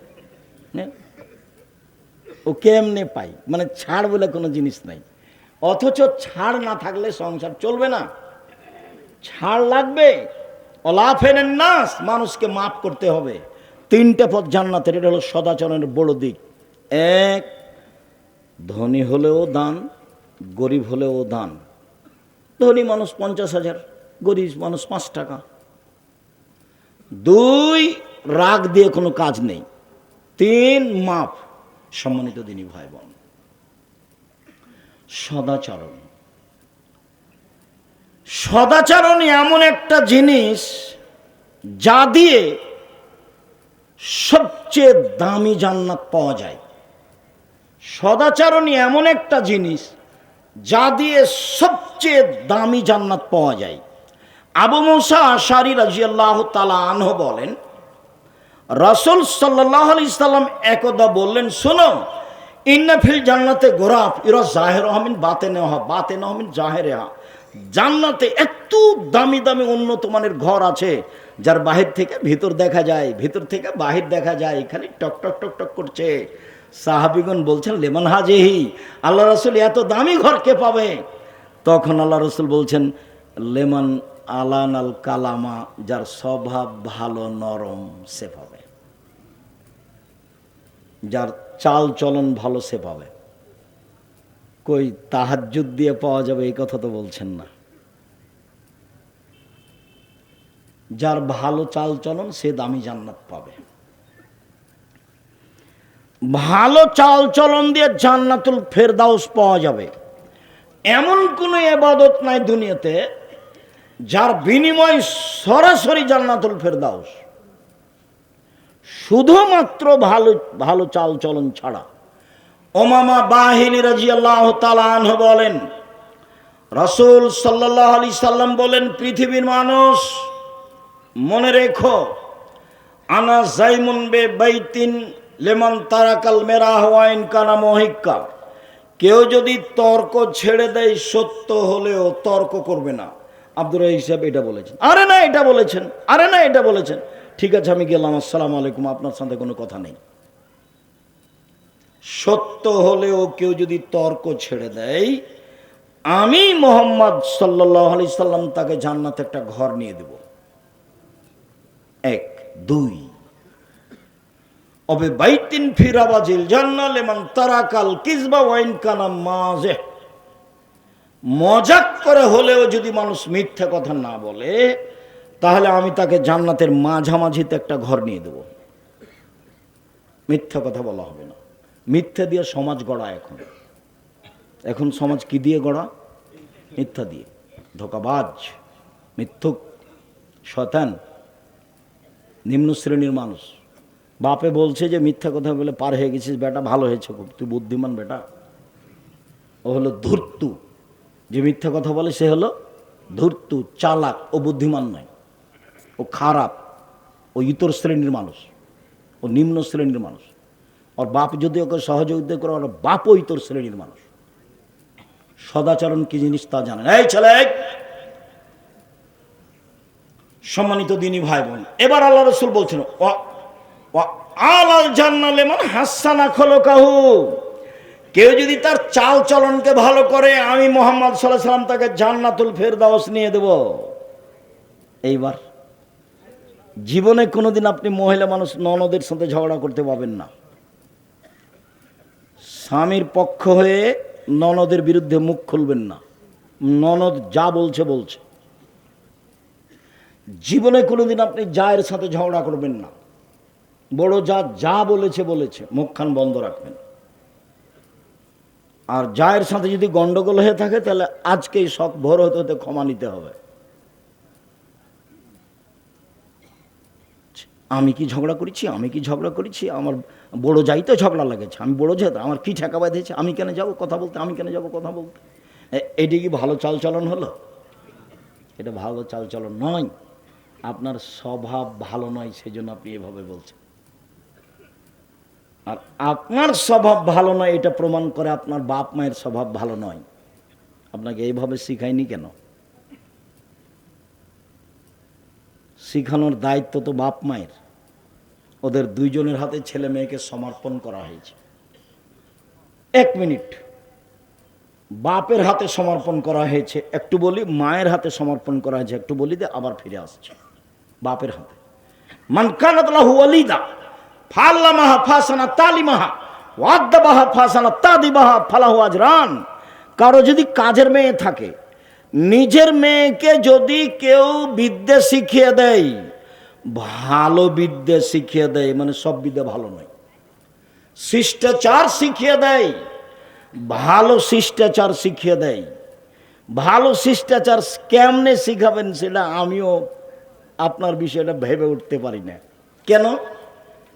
ও কেমনে পাই? মানে ছাড় বলে কোনো জিনিস নাই। অথচ ছাড় না থাকলে সংসার চলবে না, ছাড় লাগবে। অলাফেন নাস, মানুষকে মাফ করতে হবে। তিনটে পথ জান্নাতের, এটা হলো সদাচরণের বড় দিক। এক, ধনী হলেও দান, গরিব হলেও দান। ধনী মানুষ 50,000, গরিব মানুষ 5 টাকা। 2, রাগ দিয়ে কোনো কাজ নেই। 3, মাপ। সম্মানিত দিনী ভাই বোন, সদাচরণ, সদাচরণ এমন একটা জিনিস যা দিয়ে সবচেয়ে দামি জান্নাত পাওয়া যায়। সদাচরণ এমন একটা জিনিস যা দিয়ে সবচেয়ে দামি জান্নাত পাওয়া যায়। আবু মুসা আশারী রাদিয়াল্লাহু তাআলা আনহু বলেন, রাসূল সাল্লাল্লাহু আলাইহি সাল্লাম একদা বললেন, শোনো, ইন্না ফিল জান্নাতে গোরাফ ইরা জাহিরুহা মিন বাতিনিহা বাতিনুহা মিন জাহিরিহা। জান্নাতে এত দামি দামি উন্নত মানের ঘর আছে যার বাহির থেকে ভিতর দেখা যায়, ভিতর থেকে বাহির দেখা যায়, খালি টক টক টক টক করছে। সাহাবীগণ বলছেন, লেমান হাজিহি, আল্লাহ রাসূল এত দামি ঘর কে পাবে? তখন আল্লাহ রাসূল বলছেন, লেমান আলান আল কালামা, যার স্বভাব ভালো নরম সে পাবে, যার চাল চলন ভালো সে পাবে। কই তাহাজ্জুদ দিয়ে পাওয়া যাবে এই কথা তো বলছেন না। যার ভালো চাল চলন সে দামি জান্নাত পাবে। ভালো চাল চলন দিয়ে জান্নাতুল ফেরদাউস পাওয়া যাবে। এমন কোনো ইবাদত নাই দুনিয়াতে যার বিনিময় সরাসরি জান্নাতুল ফেরদাউস, শুধুমাত্র ভালো ভালো চাল চলন ছাড়া। উমামা বাহিনী রাদিয়াল্লাহু তাআলা আনহু বলেন, রাসূল সাল্লাল্লাহু আলাইহি সাল্লাম বলেন, পৃথিবীর মানুষ মনে রেখো, আনা জাইমুন বে বাইতিন লেমান তারাকাল মেরাহ ওয়া ইন কানা মুহিক্কা। কেউ যদি তর্ক ছেড়ে দেয়, সত্য হলেও তর্ক করবে না। আব্দুর রাজ্জাক সাহেব এটা বলেছেন, আরে না এটা বলেছেন, আরে না এটা বলেছেন, ঠিক আছে আমি গেলাম, আসসালামু আলাইকুম, আপনার সাথে কোনো কথা নেই। সত্য হলেও কেউ যদি তর্ক ছেড়ে দেয়, আমি মুহাম্মদ সাল্লাল্লাহু আলাইহি সাল্লাম তাকে জান্নাতে একটা ঘর নিয়ে দেব। 1, 2, অবে বাইতিন ফিরাবাজিল জান্নাহ লিমান তারাকাল কিযবা ওয়া ইন কানা মাযিহ। মজাক করে হলেও যদি মানুষ মিথ্যা কথা না বলে, তাহলে আমি তাকে জান্নাতের মাঝামাঝিতে একটা ঘর নিয়ে দেব। মিথ্যা কথা বলা হবে না। মিথ্যা দিয়ে সমাজ গড়া। এখন সমাজ কি দিয়ে গড়া? মিথ্যা দিয়ে। ধোঁকাবাজ, মিথ্যুক, শয়তান, নিম্ন শ্রেণীর মানুষ। বাপে বলছে যে মিথ্যা কথা বলে পার হয়ে গেছিস বেটা, ভালো হয়েছে খুব, তুই বুদ্ধিমান বেটা। ও হলো ধূর্তু। যে মিথ্যা কথা বলে সে হলো ধূর্তু, চালাক। ও বুদ্ধিমান নয়, ও খারাপ, ও ইতর শ্রেণীর মানুষ, ও নিম্ন শ্রেণীর মানুষ। ওর বাপ যদি ওকে সহযোগিতা করে, ওর বাপও ইতর শ্রেণীর মানুষ। সদাচরণ কি জিনিস তা জানেন। এই ছেলে, সম্মানিত দিনী ভাই বোন, এবার আল্লাহ রাসূল বলছেন, আলাল জান্নাহ লিমান হাসানা খলকাহু। কেউ যদি তার চাল চলনকে ভালো করে, আমি মুহাম্মদ সাল্লাল্লাহু আলাইহি সাল্লাম তাকে জান্নাতুল ফেরদাউস নিয়ে দেব। এইবার জীবনে কোনোদিন আপনি মহিলা মানুষ ননদের সাথে ঝগড়া করতে পাবেন না। স্বামীর পক্ষ হয়ে ননদের বিরুদ্ধে মুখ খুলবেন না। ননদ যা বলছে বলছে। জীবনে কোনোদিন আপনি জায়ের সাথে ঝগড়া করবেন না। বড় যা যা বলেছে বলেছে, মুখখান বন্ধ রাখবেন। আর জায়ের সাথে যদি গন্ডগোল হয়ে থাকে, তাহলে আজকেই সব ভোর হতে হতে ক্ষমা নিতে হবে। আমি কি ঝগড়া করেছি, আমি কি ঝগড়া করেছি? আমার বড় যাই তো ঝগড়া লাগেছে, আমি বড় যাই, আমার কি ঠেকা বাঁধেছে, আমি কেন যাব কথা বলতে, আমি কেন যাব কথা বলতে? এটি কি ভালো চালচলন হলো? এটা ভালো চালচলন নয়। আপনার স্বভাব ভালো নয়, সেজন্য আপনি এভাবে বলছেন। আর আপনার স্বভাব ভালো নয় এটা প্রমাণ করে আপনার বাপ মায়ের স্বভাব ভালো নয়। আপনাকে এইভাবে শিখায়নি কেন? শিখানোর দায়িত্ব তো বাপ মায়ের। ওদের দুইজনের হাতে ছেলে মেয়েকে সমর্পণ করা হয়েছে। 1 মিনিট, বাপের হাতে সমর্পণ করা হয়েছে একটু বলি, মায়ের হাতে সমর্পণ করা হয়েছে একটু বলি, দিয়ে আবার ফিরে আসছে বাপের হাতে। মান কানাত লাহু ওয়ালিদা ফাল্লামাহা ফাসানা তালিমাহা ওয়াদ্দাবাহা ফাসানা তাদিবাহা ফালাহু আজরান। কারো যদি কাজের মেয়ে থাকে, নিজের মেয়েকে যদি কেউ বিদ্যে শিখিয়ে দেয়, ভালো বিদ্যে শিখিয়ে দেয়, মানে সব বিদ্যা ভালো নয়, শিষ্টাচার শিখিয়ে দেয়, ভালো শিষ্টাচার শিখিয়ে দেয়। ভালো শিষ্টাচার কেমনে শিখাবেন সেটা আমিও আপনার বিষয়টা ভেবে উঠতে পারি না। কেন?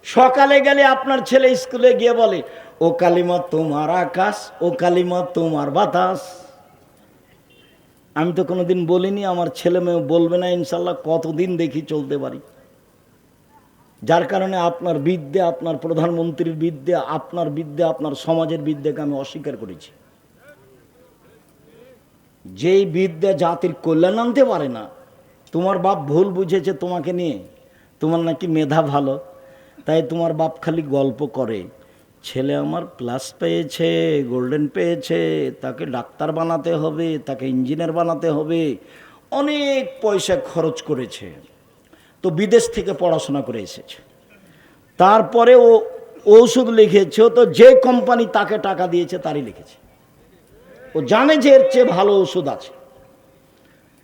সকালে গেলে আপনার ছেলে স্কুলে গিয়ে বলে, ও কালিমা তোমার আকাশ, ও কালিমা তোমার বাতাস। আমি তো কোনোদিন বলিনি, আমার ছেলে মেয়ে বলবে না ইনশাল্লাহ, কতদিন দেখি চলতে পারি। যার কারণে আপনার বিদ্যা, আপনার প্রধানমন্ত্রীর বিদ্যা, আপনার বিদ্যা, আপনার সমাজের বিদ্যাকে আমি অস্বীকার করেছি। যেই বিদ্যা জাতির কল্যাণ আনতে পারে না। তোমার বাপ ভুল বুঝেছে তোমাকে নিয়ে, তোমার নাকি মেধা ভালো, তাই তোমার বাপ খালি গল্প করে, ছেলে আমার প্লাস পেয়েছে, গোল্ডেন পেয়েছে, তাকে ডাক্তার বানাতে হবে, তাকে ইঞ্জিনিয়ার বানাতে হবে, অনেক পয়সা খরচ করেছে, তো বিদেশ থেকে পড়াশোনা করে এসেছে। তারপরে ও ওষুধ লিখেছে, তো যে কোম্পানি তাকে টাকা দিয়েছে তারই লিখেছে। ও জানে যে এর চেয়ে ভালো ওষুধ আছে।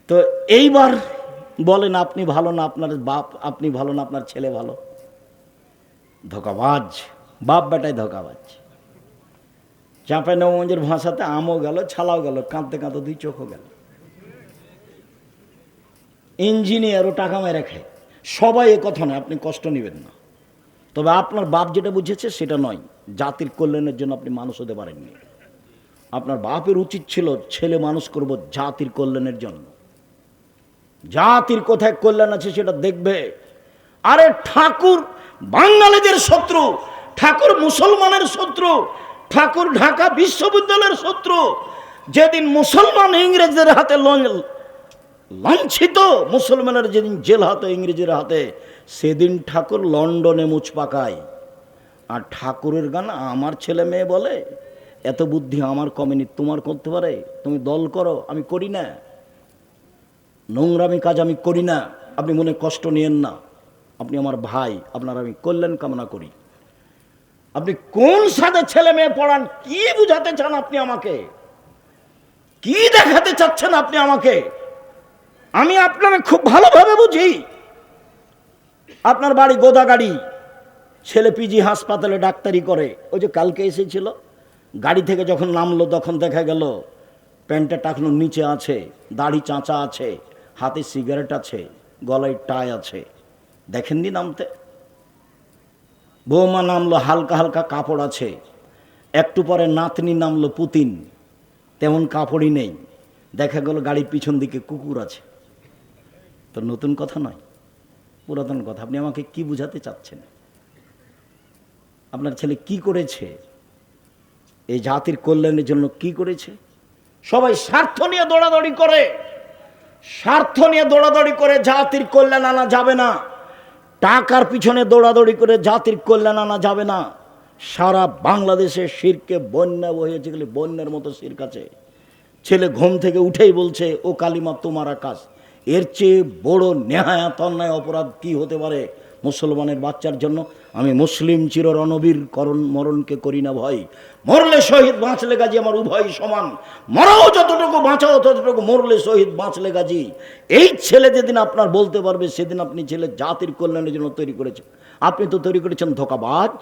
তো এইবার বলেন আপনি ভালো না আপনার বাপ, আপনি ভালো না আপনার ছেলে ভালো? ধোকাবাজ, বাপ বেটায় ধোকাবাজ। চাঁপাইনবাবগঞ্জের ভাষাতে আমও গেল, ছালাও গেল, কাঁদতে কাঁদতে 2 চোখও গেল। ইঞ্জিনিয়ারও টাকা মেরে খায়। সবাই এ কথা নয়, আপনি কষ্ট নেবেন না। তবে আপনার বাপ যেটা বুঝেছে সেটা নয়, জাতির কল্যাণের জন্য আপনি মানুষ হতে পারেননি। আপনার বাপের উচিত ছিল ছেলে মানুষ করব জাতির কল্যাণের জন্য। জাতির কোথায় কল্যাণ আছে সেটা দেখবে। আরে ঠাকুর বাঙালিদের শত্রু, ঠাকুর মুসলমানের শত্রু, ঠাকুর ঢাকা বিশ্ববিদ্যালয়ের শত্রু। যেদিন মুসলমান ইংরেজদের হাতে লাঞ্ছিত, মুসলমানের যেদিন জেল হাতে ইংরেজের হাতে, সেদিন ঠাকুর লন্ডনে মুচ পাকায়। আর ঠাকুরের গান আমার ছেলে মেয়ে বলে, এত বুদ্ধি আমার কমেনি, তোমার করতে পারে, তুমি দল করো, আমি করি না, নোংরামি কাজ আমি করি না, আপনি মনে কষ্ট নিয়েন না, আপনি আমার ভাই, আপনার আমি কল্যাণ কামনা করি। আপনি কোন সাথে ছেলে মেয়ে পড়ান, কি বুঝাতে চান আপনি আমাকে, কি দেখাতে চাচ্ছেন আপনি আমাকে? আমি আপনাকে খুব ভালোভাবে বুঝি। আপনার বাড়ি গোদাগাড়ি, ছেলে পিজি হাসপাতালে ডাক্তারি করে। ওই যে কালকে এসেছিল, গাড়ি থেকে যখন নামলো তখন দেখা গেল প্যান্টটা টাকনোর নিচে আছে, দাড়ি চাঁচা আছে, হাতে সিগারেট আছে, গলায় টাই আছে। দেখেননি নামতে? বৌমা নামলো, হালকা হালকা কাপড় আছে। একটু পরে নাতনি নামলো পুতিন, তেমন কাপড়ই নেই। দেখা গেল গাড়ির পিছন দিকে কুকুর আছে। তো নতুন কথা নয়, পুরাতন কথা। আপনি আমাকে কি বুঝাতে চাচ্ছেন? আপনার ছেলে কি করেছে? এই জাতির কল্যাণের জন্য কি করেছে? সবাই স্বার্থ নিয়ে দৌড়াদৌড়ি করে, স্বার্থ নিয়ে দৌড়াদৌড়ি করে জাতির কল্যাণ আনা যাবে না। টাকার পিছনে দৌড়াদৌড়ি করে জাতির কল্যাণ আনা যাবে না। সারা বাংলাদেশে শিরকে বন্যা বহেছে, গেলে বন্যার মতো শিরক আছে। ছেলে ঘুম থেকে উঠেই বলছে, ও কালিমা তোমার আকাশ। এর চেয়ে বড় নেহায়াত অন্যায় অপরাধ কি হতে পারে মুসলমানের বাচ্চার জন্য? আমি মুসলিম চির রণবীর করণ মরণকে করি না ভয়, মরলে শহীদ বাঁচলে গাজী আমার উভয় সমান, মরাও যতটুকু বাঁচাও ততটুকু, মরলে শহীদ বাঁচলে গাজী। এই ছেলে যেদিন আপনার বলতে পারবে সেদিন আপনি ছেলে জাতির কল্যাণের জন্য তৈরি করেছেন। আপনি তো তৈরি করেছেন ধোঁকাবাজ,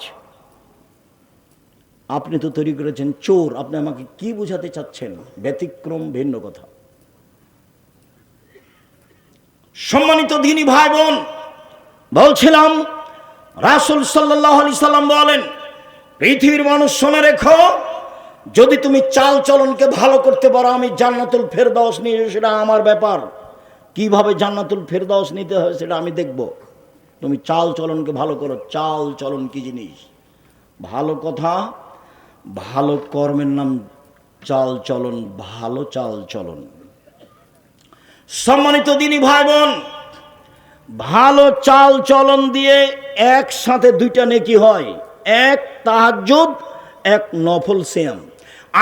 আপনি তো তৈরি করেছেন চোর। আপনি আমাকে কি বুঝাতে চাচ্ছেন? ব্যতিক্রম ভিন্ন কথা। সম্মানিত দিনী ভাই বোন, বলছিলাম রাসূল সাল্লাল্লাহু আলাইহি সাল্লাম বলেন, পৃথিবীর মানুষ শুনে রেখো, যদি তুমি চাল চলনকে ভালো করতে পারো, আমি জান্নাতুল ফেরদাউস নিয়ে, সেটা আমার ব্যাপার। কিভাবে জান্নাতুল ফেরদাউস নিতে হয় সেটা আমি দেখব। তুমি চাল চলনকে ভালো করো। চাল চলন কি জিনিস? ভালো কথা, ভালো কর্মের নাম চাল চলন, ভালো চাল চলন। সম্মানিত দিনী ভাই বোন, ভালো চাল চলন দিয়ে একসাথে দুইটা নেকি হয়, এক তাহাজ্জুদ, এক নফল সিয়াম।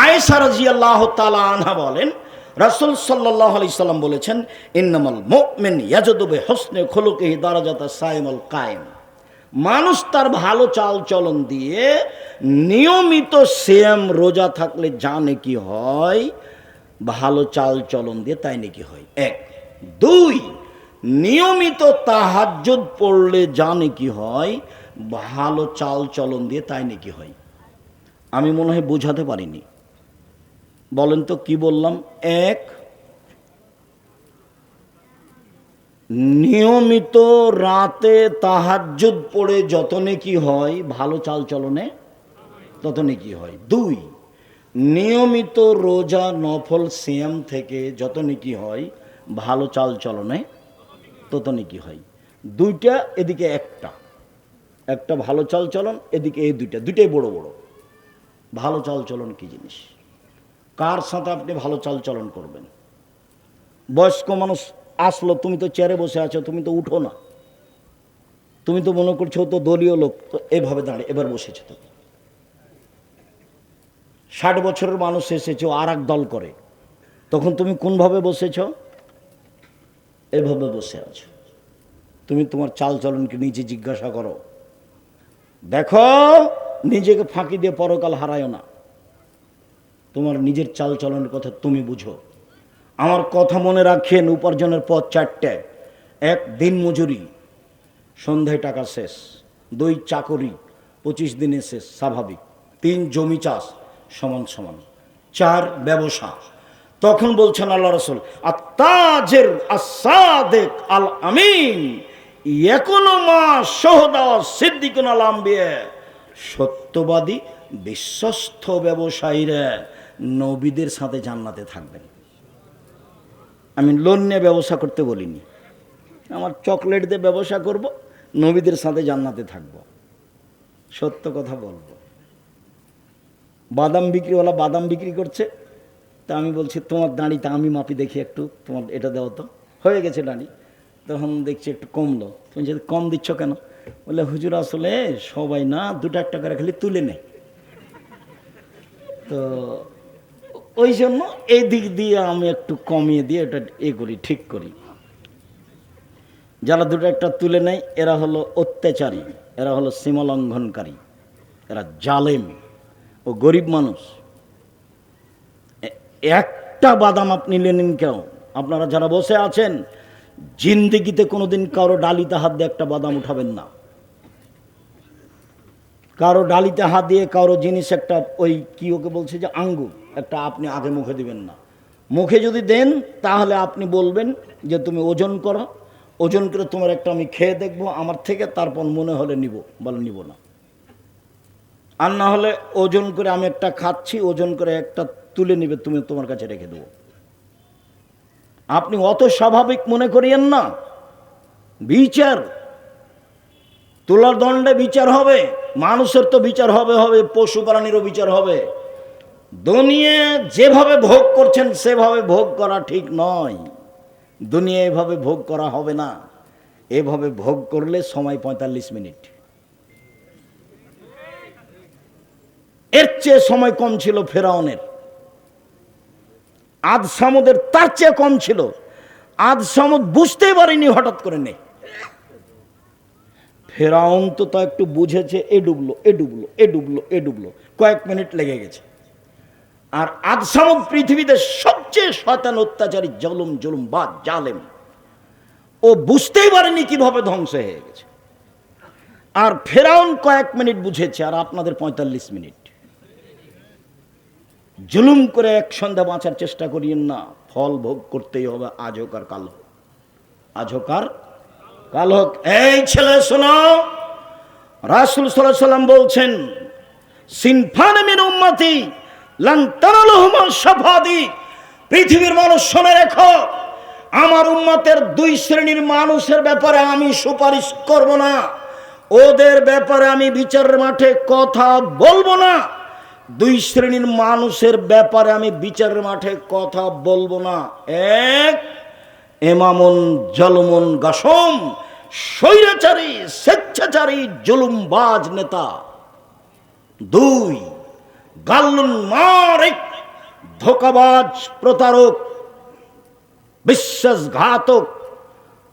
আয়েশা রাদিয়াল্লাহু তাআলা আনহা বলেন, রাসূল সাল্লাল্লাহু আলাইহি সাল্লাম বলেছেন, ইন্নামাল মুমিন ইয়াজুদু বিহুসনি খুলুকিহি দারাজাতাস সাইমুল কায়েম। মানুষ তার ভালো চাল চলন দিয়ে নিয়মিত সিয়াম রোজা থাকলে যা নেকি হয়, ভালো চাল চলন দিয়ে তাই নেকি হয়। এক। দুই, নিয়মিত তাহাজ্জুদ পড়লে যা নেকি হয়, ভালো চাল চলন দিয়ে তাই নেকি হয়। আমি মনে হয় বোঝাতে পারিনি, বলেন তো কি বললাম? এক, নিয়মিত রাতে তাহাজ্জুদ পড়ে যত নেকি হয়, ভালো চাল চলনে তত নেকি হয়। দুই, নিয়মিত রোজা নফল সিয়াম থেকে যত নেকি হয়, ভালো চাল চলনে তত নেকি হয়। দুইটা, এদিকে একটা, একটা ভালো চাল চলন, এদিকে এই দুইটা, দুইটাই বড় বড়। ভালো চাল চলন কি জিনিস? কার সাথে আপনি ভালো চাল চলন করবেন? বয়স্ক মানুষ আসলো, তুমি তো চেয়ারে বসে আছো, তুমি তো উঠো না, তুমি তো মনে করছো তো দলীয় লোক, তো এভাবে দাঁড়িয়ে এবার বসেছো। তো 60 বছরের মানুষ এসেছো, আর এক দল করে, তখন তুমি কোনভাবে বসেছ? এভাবে বসে আছো। তুমি তোমার চাল চলনকে নিজে জিজ্ঞাসা করো, দেখো নিজেকে ফাঁকি দিয়ে পরকাল হারায়ও না। তোমার নিজের চাল চলনের কথা তুমি বুঝো। আমার কথা মনে রাখেন, উপার্জনের পথ চারটে। এক, দিন মজুরি, সন্ধ্যায় টাকা শেষ। দুই, চাকরি, 25 দিনে শেষ, স্বাভাবিক। তিন, জমি চাষ, সমান সমান। চার, ব্যবসা। তখন বলছেন আল্লাহ রাসূল, আত-তাজির আস-সাদিক আল আমিন ইয়াকুনু মা শুহাদা সিদ্দিকুন আল আম্বিয়া। সত্যবাদী বিশ্বস্ত ব্যবসায়ীরা নবীদের সাথে জান্নাতে থাকবেন। আমি লোন নিয়ে ব্যবসা করতে বলিনি, আমার চকলেট দিয়ে ব্যবসা করব, নবীদের সাথে জান্নাতে থাকব, সত্য কথা বলবো। বাদাম বিক্রিওয়ালা বাদাম বিক্রি করছে, তা আমি বলছি তোমার দাঁড়িটা আমি মাপি দেখি একটু, তোমার এটা দেওয়া তো হয়ে গেছে দাঁড়ি। তখন দেখছি একটু কমলো। তুমি যদি কম দিচ্ছ কেন? বলে হুজুর আসলে সবাই না 2-1 টাকা খালি তুলে নেয়, তো ওই জন্য এই দিক দিয়ে আমি একটু কমিয়ে দিয়ে এটা করি, ঠিক করি। যারা 2-1 তুলে নেয় এরা হলো অত্যাচারী, এরা হলো সীমা লঙ্ঘনকারী, এরা জালেম ও গরিব মানুষ। একটা বাদাম আপনি নিলেন কেউ? আপনারা যারা বসে আছেন, জিন্দেগিতে কোনোদিন কারো ডালিতে হাত দিয়ে একটা বাদাম উঠাবেন না। কারো ডালিতে হাত দিয়ে কারো জিনিস একটা, ওই কি ওকে বলছে যে আঙ্গুর, একটা আপনি আগে মুখে দিবেন না। মুখে যদি দেন তাহলে আপনি বলবেন যে তুমি ওজন করো, ওজন করে তোমার একটা আমি খেয়ে দেখবো আমার থেকে, তারপর মনে হলে নিব, বলে নিব না। আর না হলে ওজন করে আমি একটা খাচ্ছি, ওজন করে একটা তুলে নিবে, তুমি তোমার কাছে রেখে দেবো। আপনি অত স্বাভাবিক মনে করিয়েন না। বিচার, তোলার দণ্ডে বিচার হবে, মানুষের তো বিচার হবে, পশু প্রাণীরও বিচার হবে। দুনিয়া যেভাবে ভোগ করছেন সেভাবে ভোগ করা ঠিক নয়। দুনিয়া এভাবে ভোগ করা হবে না। এভাবে ভোগ করলে সময় 45 মিনিট, এর চেয়ে সময় কম ছিল ফেরাউনের। আদ সামুদের তার চেয়ে কম ছিল। আদ সামুদ বুঝতেই পারেনি, হঠাৎ করে নেই। ফেরাউন তো তা একটু বুঝেছে, এ ডুবলো এ ডুবলো এ ডুবলো এ ডুবলো, কয়েক মিনিট লেগে গেছে। আর আদ সামুদ পৃথিবীতে সবচেয়ে শয়তান, অত্যাচারী, জুলুম বা জালেম। ও বুঝতেই পারেনি কিভাবে ধ্বংস হয়ে গেছে। আর ফেরাউন কয়েক মিনিট বুঝেছে, আর আপনাদের 45 মিনিট। জুলুম করে এক সন্ধ্যা বাঁচার চেষ্টা করিয়েন না, ফল ভোগ করতেই হবে, আজ হোক আর কাল হোক, আজ হোক আর কাল হোক। এই ছেলে শোনো, রাসূল সাল্লাল্লাহু আলাইহি ওয়াসাল্লাম বলছেন, সিনফানে মিন উম্মতি লান তানালুহুমা শাফাআতি। পৃথিবীর মানুষ শুনে রেখো, আমার উম্মতের 2 শ্রেণীর মানুষের ব্যাপারে আমি সুপারিশ করব না। ওদের ব্যাপারে আমি বিচারের মাঠে কথা বলবো না। দুই শ্রেণীর মানুষের ব্যাপারে আমি বিচারের মাঠে কথা বলবো না। এক, ইমামুন জলমুন গাসম, স্বৈরাচারী স্বেচ্ছাচারী জুলুমবাজ নেতা। দুই, গাল্লুন মারিক, ধোঁকাবাজ প্রতারক বিশ্বাসঘাতক,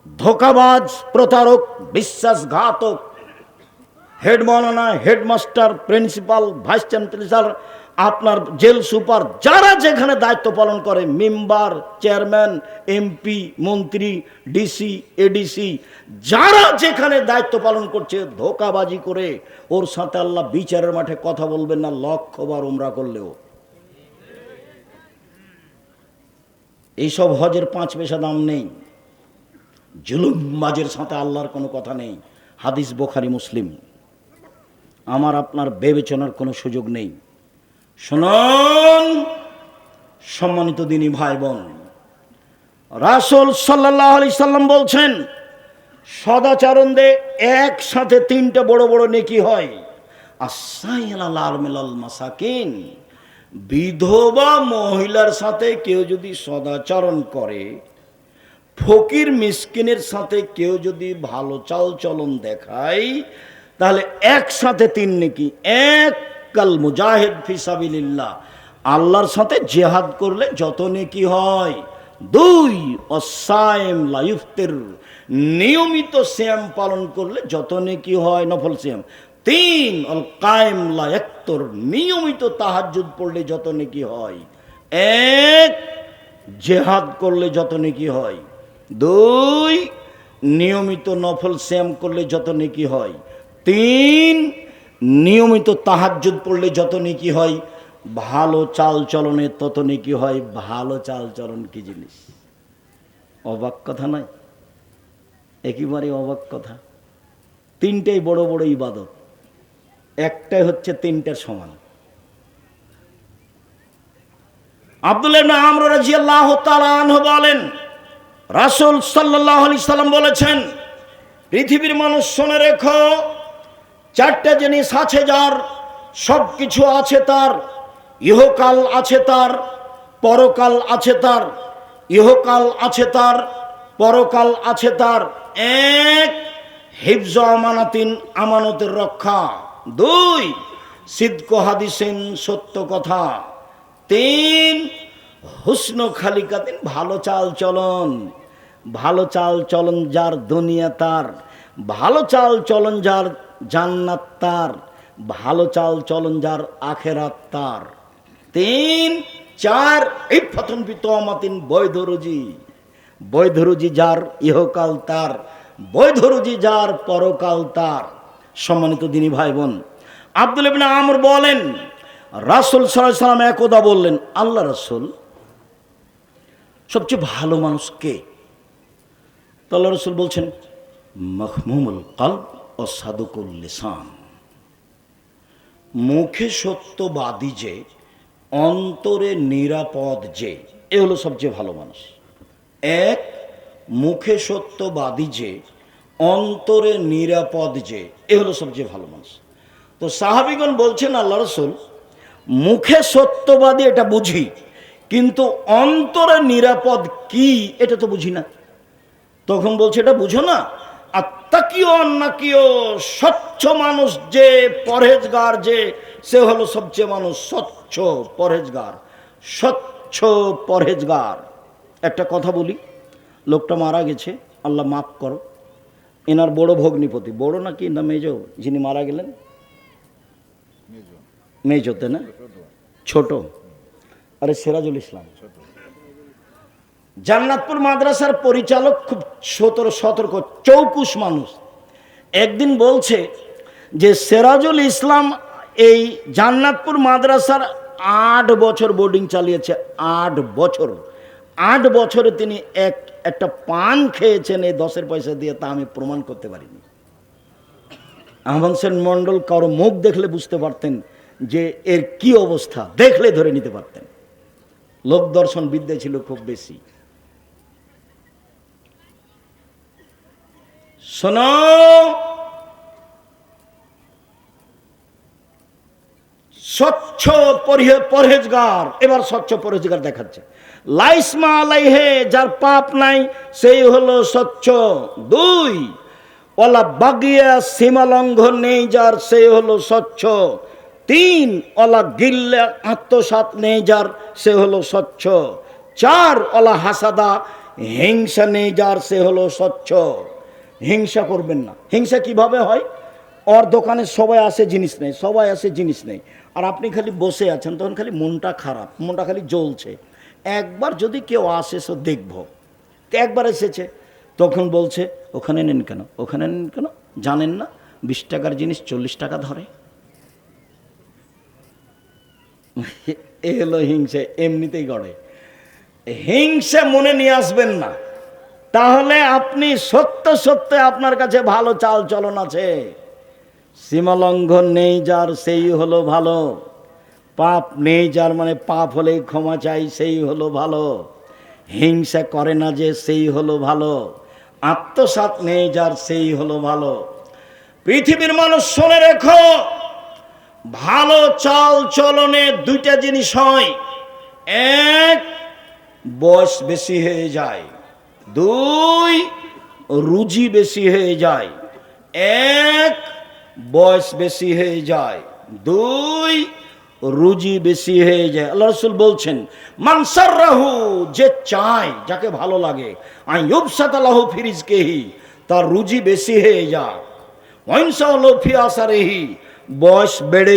ধোঁকাবাজ প্রতারক বিশ্বাসঘাতক। হেড মাওলানা, হেডমাস্টার, প্রিন্সিপাল, ভাইস চ্যান্সেলর, আপনার জেল সুপার, যারা যেখানে দায়িত্ব পালন করে, মেম্বার, চেয়ারম্যান, এমপি, মন্ত্রী, ডিসি, এডিসি, যারা যেখানে দায়িত্ব পালন করছে, ধোঁকাবাজি করে ওর সাথে আল্লাহ বিচারের মাঠে কথা বলবেন না, লক্ষবার উমরা করলেও। এইসব হজের 5 পয়সা দাম নেই। জুলুমবাজের সাথে আল্লাহর কোনো কথা নেই। হাদিস বুখারী, মুসলিম। আমার আপনার বিবেচনার কোনো সুযোগ নেই। শুনুন সম্মানিত দিনী ভাই বোন, রাসূল সাল্লাল্লাহু আলাইহি সাল্লাম বলছেন, সদাচরণে একসাথে 3টে বড় বড় নেকি হয়। আসাইলাল আরমিলাল মাসাকিন, বিধবা মহিলার সাথে কেউ যদি সদাচরণ করে, ফকির মিসকিনের সাথে কেউ যদি ভালো চাল চলন দেখায়, তাহলে একসাথে 3 নেকি। এক, কাল মুজাহিদ ফি সাবিলিল্লাহ, আল্লাহর সাথে জিহাদ করলে যত নেকি হয়। 2, অসাইম লা ইফতির, নিয়মিত সিয়াম পালন করলে যত নেকি হয়, নফল সিয়াম। 3, অল কায়েম লা ইয়াক্তুর, নিয়মিত তাহাজ্জুদ পড়লে যত নেকি হয়। 1, জিহাদ করলে যত নেকি হয়। 2, নিয়মিত নফল সিয়াম করলে যত নেকি হয়। 3, নিয়মিত তাহাজ্জুদ পড়লে যত নেকি হয়। ভালো চাল চলনে তত নেকি হয়। ভালো চাল চলন কি জিনিস? অবাক কথা নয়, একেবারে অবাক কথা। 3টাই বড় বড় ইবাদত, একটাই হচ্ছে 3টার সমান। আব্দুল্লাহ ইবনে আমর রাদিয়াল্লাহু তাআলা আনহু বলেন, রাসূল সাল্লাল্লাহু আলাইহি সাল্লাম বলেছেন, পৃথিবীর মানুষ শুনে রেখো, 4টা জিনিস আছে যার, সব কিছু আছে তার। ইহকাল আছে তার, পরকাল আছে তার। ইহকাল আছে তার, পরকাল আছে তার। 1, হিফজ আমানাতিন, আমানতের রক্ষা। 2, সিদকু হাদিসিন, সত্য কথা। 3, হুসন খালিকাতিন, ভালো চাল চলন। ভালো চাল চলন যার, দুনিয়া তার। ভালো চাল চলন যার, জান্নাত তার। ভালো চাল চলন যার, আখেরাত তার। 3, 4, ইফাতুন বিতমাতিন, বৈধ রুজি। বৈধ রুজি যার, ইহকাল তার। বৈধ রুজি যার, পরকাল তার। সম্মানিত দিনী ভাই বোন, আব্দুল্লাহ ইবনে আমর বলেন, রাসূল সাল্লাল্লাহু আলাইহি সাল্লাম একদা বললেন, আল্লাহ রাসূল, সবচেয়ে ভালো মানুষ কে? তো আল্লাহ রাসূল বলছেন, মাহমুমুল কলব ও সাদুকুল লিসান, মুখে সত্যবাদী যে, অন্তরে নিরাপদ যে, এ হলো সবচেয়ে ভালো মানুষ। 1, মুখে সত্যবাদী যে, অন্তরে নিরাপদ যে, এ হলো সবচেয়ে ভালো মানুষ। তো সাহাবীগণ বলছেন, আল্লাহ রাসূল, মুখে সত্যবাদী এটা বুঝি, কিন্তু অন্তরে নিরাপদ কি এটা তো বুঝি না। তখন বলছে, এটা বুঝো না? আত্তাকিও অন্নাকিও, স্বচ্ছ মানুষ যে, পরহেজগার যে, সে হলো সবচেয়ে মানুষ স্বচ্ছ পরহেজগার। স্বচ্ছ পরহেজগার। একটা কথা বলি, লোকটা মারা গেছে, আল্লাহ মাফ করো, এনার বড় ভগ্নিপতি, বড় নাকি না মেজো, যিনি মারা গেলেন? মেজোতে না, ছোট। আরে সিরাজুল ইসলাম, জান্নাতপুর মাদ্রাসার পরিচালক, খুব সতর্ক চৌকুশ মানুষ। একদিন বলছে যে সিরাজুল ইসলাম এই জান্নাতপুর মাদ্রাসার 8 বছর বোর্ডিং চালিয়েছে। 8 বছর। 8 বছরে তিনি একটা পান খেয়েছেন এই 10-এর পয়সা দিয়ে, তা আমি প্রমাণ করতে পারিনি। আহমদ হোসেন মন্ডল কারো মুখ দেখলে বুঝতে পারতেন যে এর কি অবস্থা, দেখলে ধরে নিতে পারতেন। লোক দর্শন বিদ্যা ছিল খুব বেশি। শোনো, স্বচ্ছ পরহেজগার। এবার স্বচ্ছ পরহেজগার দেখাচ্ছে। লাইসমা আলাইহে, যার পাপ নাই সেই হলো স্বচ্ছ। 2, ওয়ালা বাগিয়া, সীমা লঙ্ঘন নেই যার, সেই হলো স্বচ্ছ। 3, ওয়ালা গিল্লা, আত্মসাৎ নেই যার, সে হলো স্বচ্ছ। 4, ওয়ালা হাসাদা, হিংসা নেই যার, সে হলো স্বচ্ছ। হিংসা করবেন না। হিংসা কিভাবে হয়? ওর দোকানে সবাই আসে, জিনিস নেই, সবাই আসে, জিনিস নেই, আর আপনি খালি বসে আছেন, তখন খালি মনটা খারাপ, মনটা খালি জ্বলছে। একবার যদি কেউ আসে সো দেখবো, একবার এসেছে, তখন বলছে ওখানে নেন কেন, ওখানে নেন কেন, জানেন না 20 টাকার জিনিস 40 টাকা ধরে। এ হলো হিংসা, এমনিতেই গড়ে। হিংসা মনে নিয়ে আসবেন না, তাহলে আপনি সত্য সত্য আপনার কাছে ভালো চাল চলন আছে। সীমা লঙ্ঘন নেই যার, সেই হলো ভালো। পাপ নেই যার, মানে পাপ হলেই ক্ষমা চাই, সেই হলো ভালো। হিংসা করে না যে, সেই হলো ভালো। আত্মসাৎ নেই যার, সেই হলো ভালো। পৃথিবীর মানুষ শুনে রেখো, ভালো চাল চলনে 2টা জিনিস হয়। 1, বয়স বেশি হয়ে যায়। 2, রুজি বেশি হয়ে যায়। 1, বয়স বেশি হয়ে যায়। 2, রুজি বেশি হয়ে যায়। আল্লাহ রাসূল বলছেন, মান সাররাহু, যে চায়, যাকে ভালো লাগে, আইয়ুবসাতা লাহু ফি রিজকিহি, তার রুজি বেশি হয়ে যায়। ওয়াইনসাহু ফি আসারিহি, বয়স বেড়ে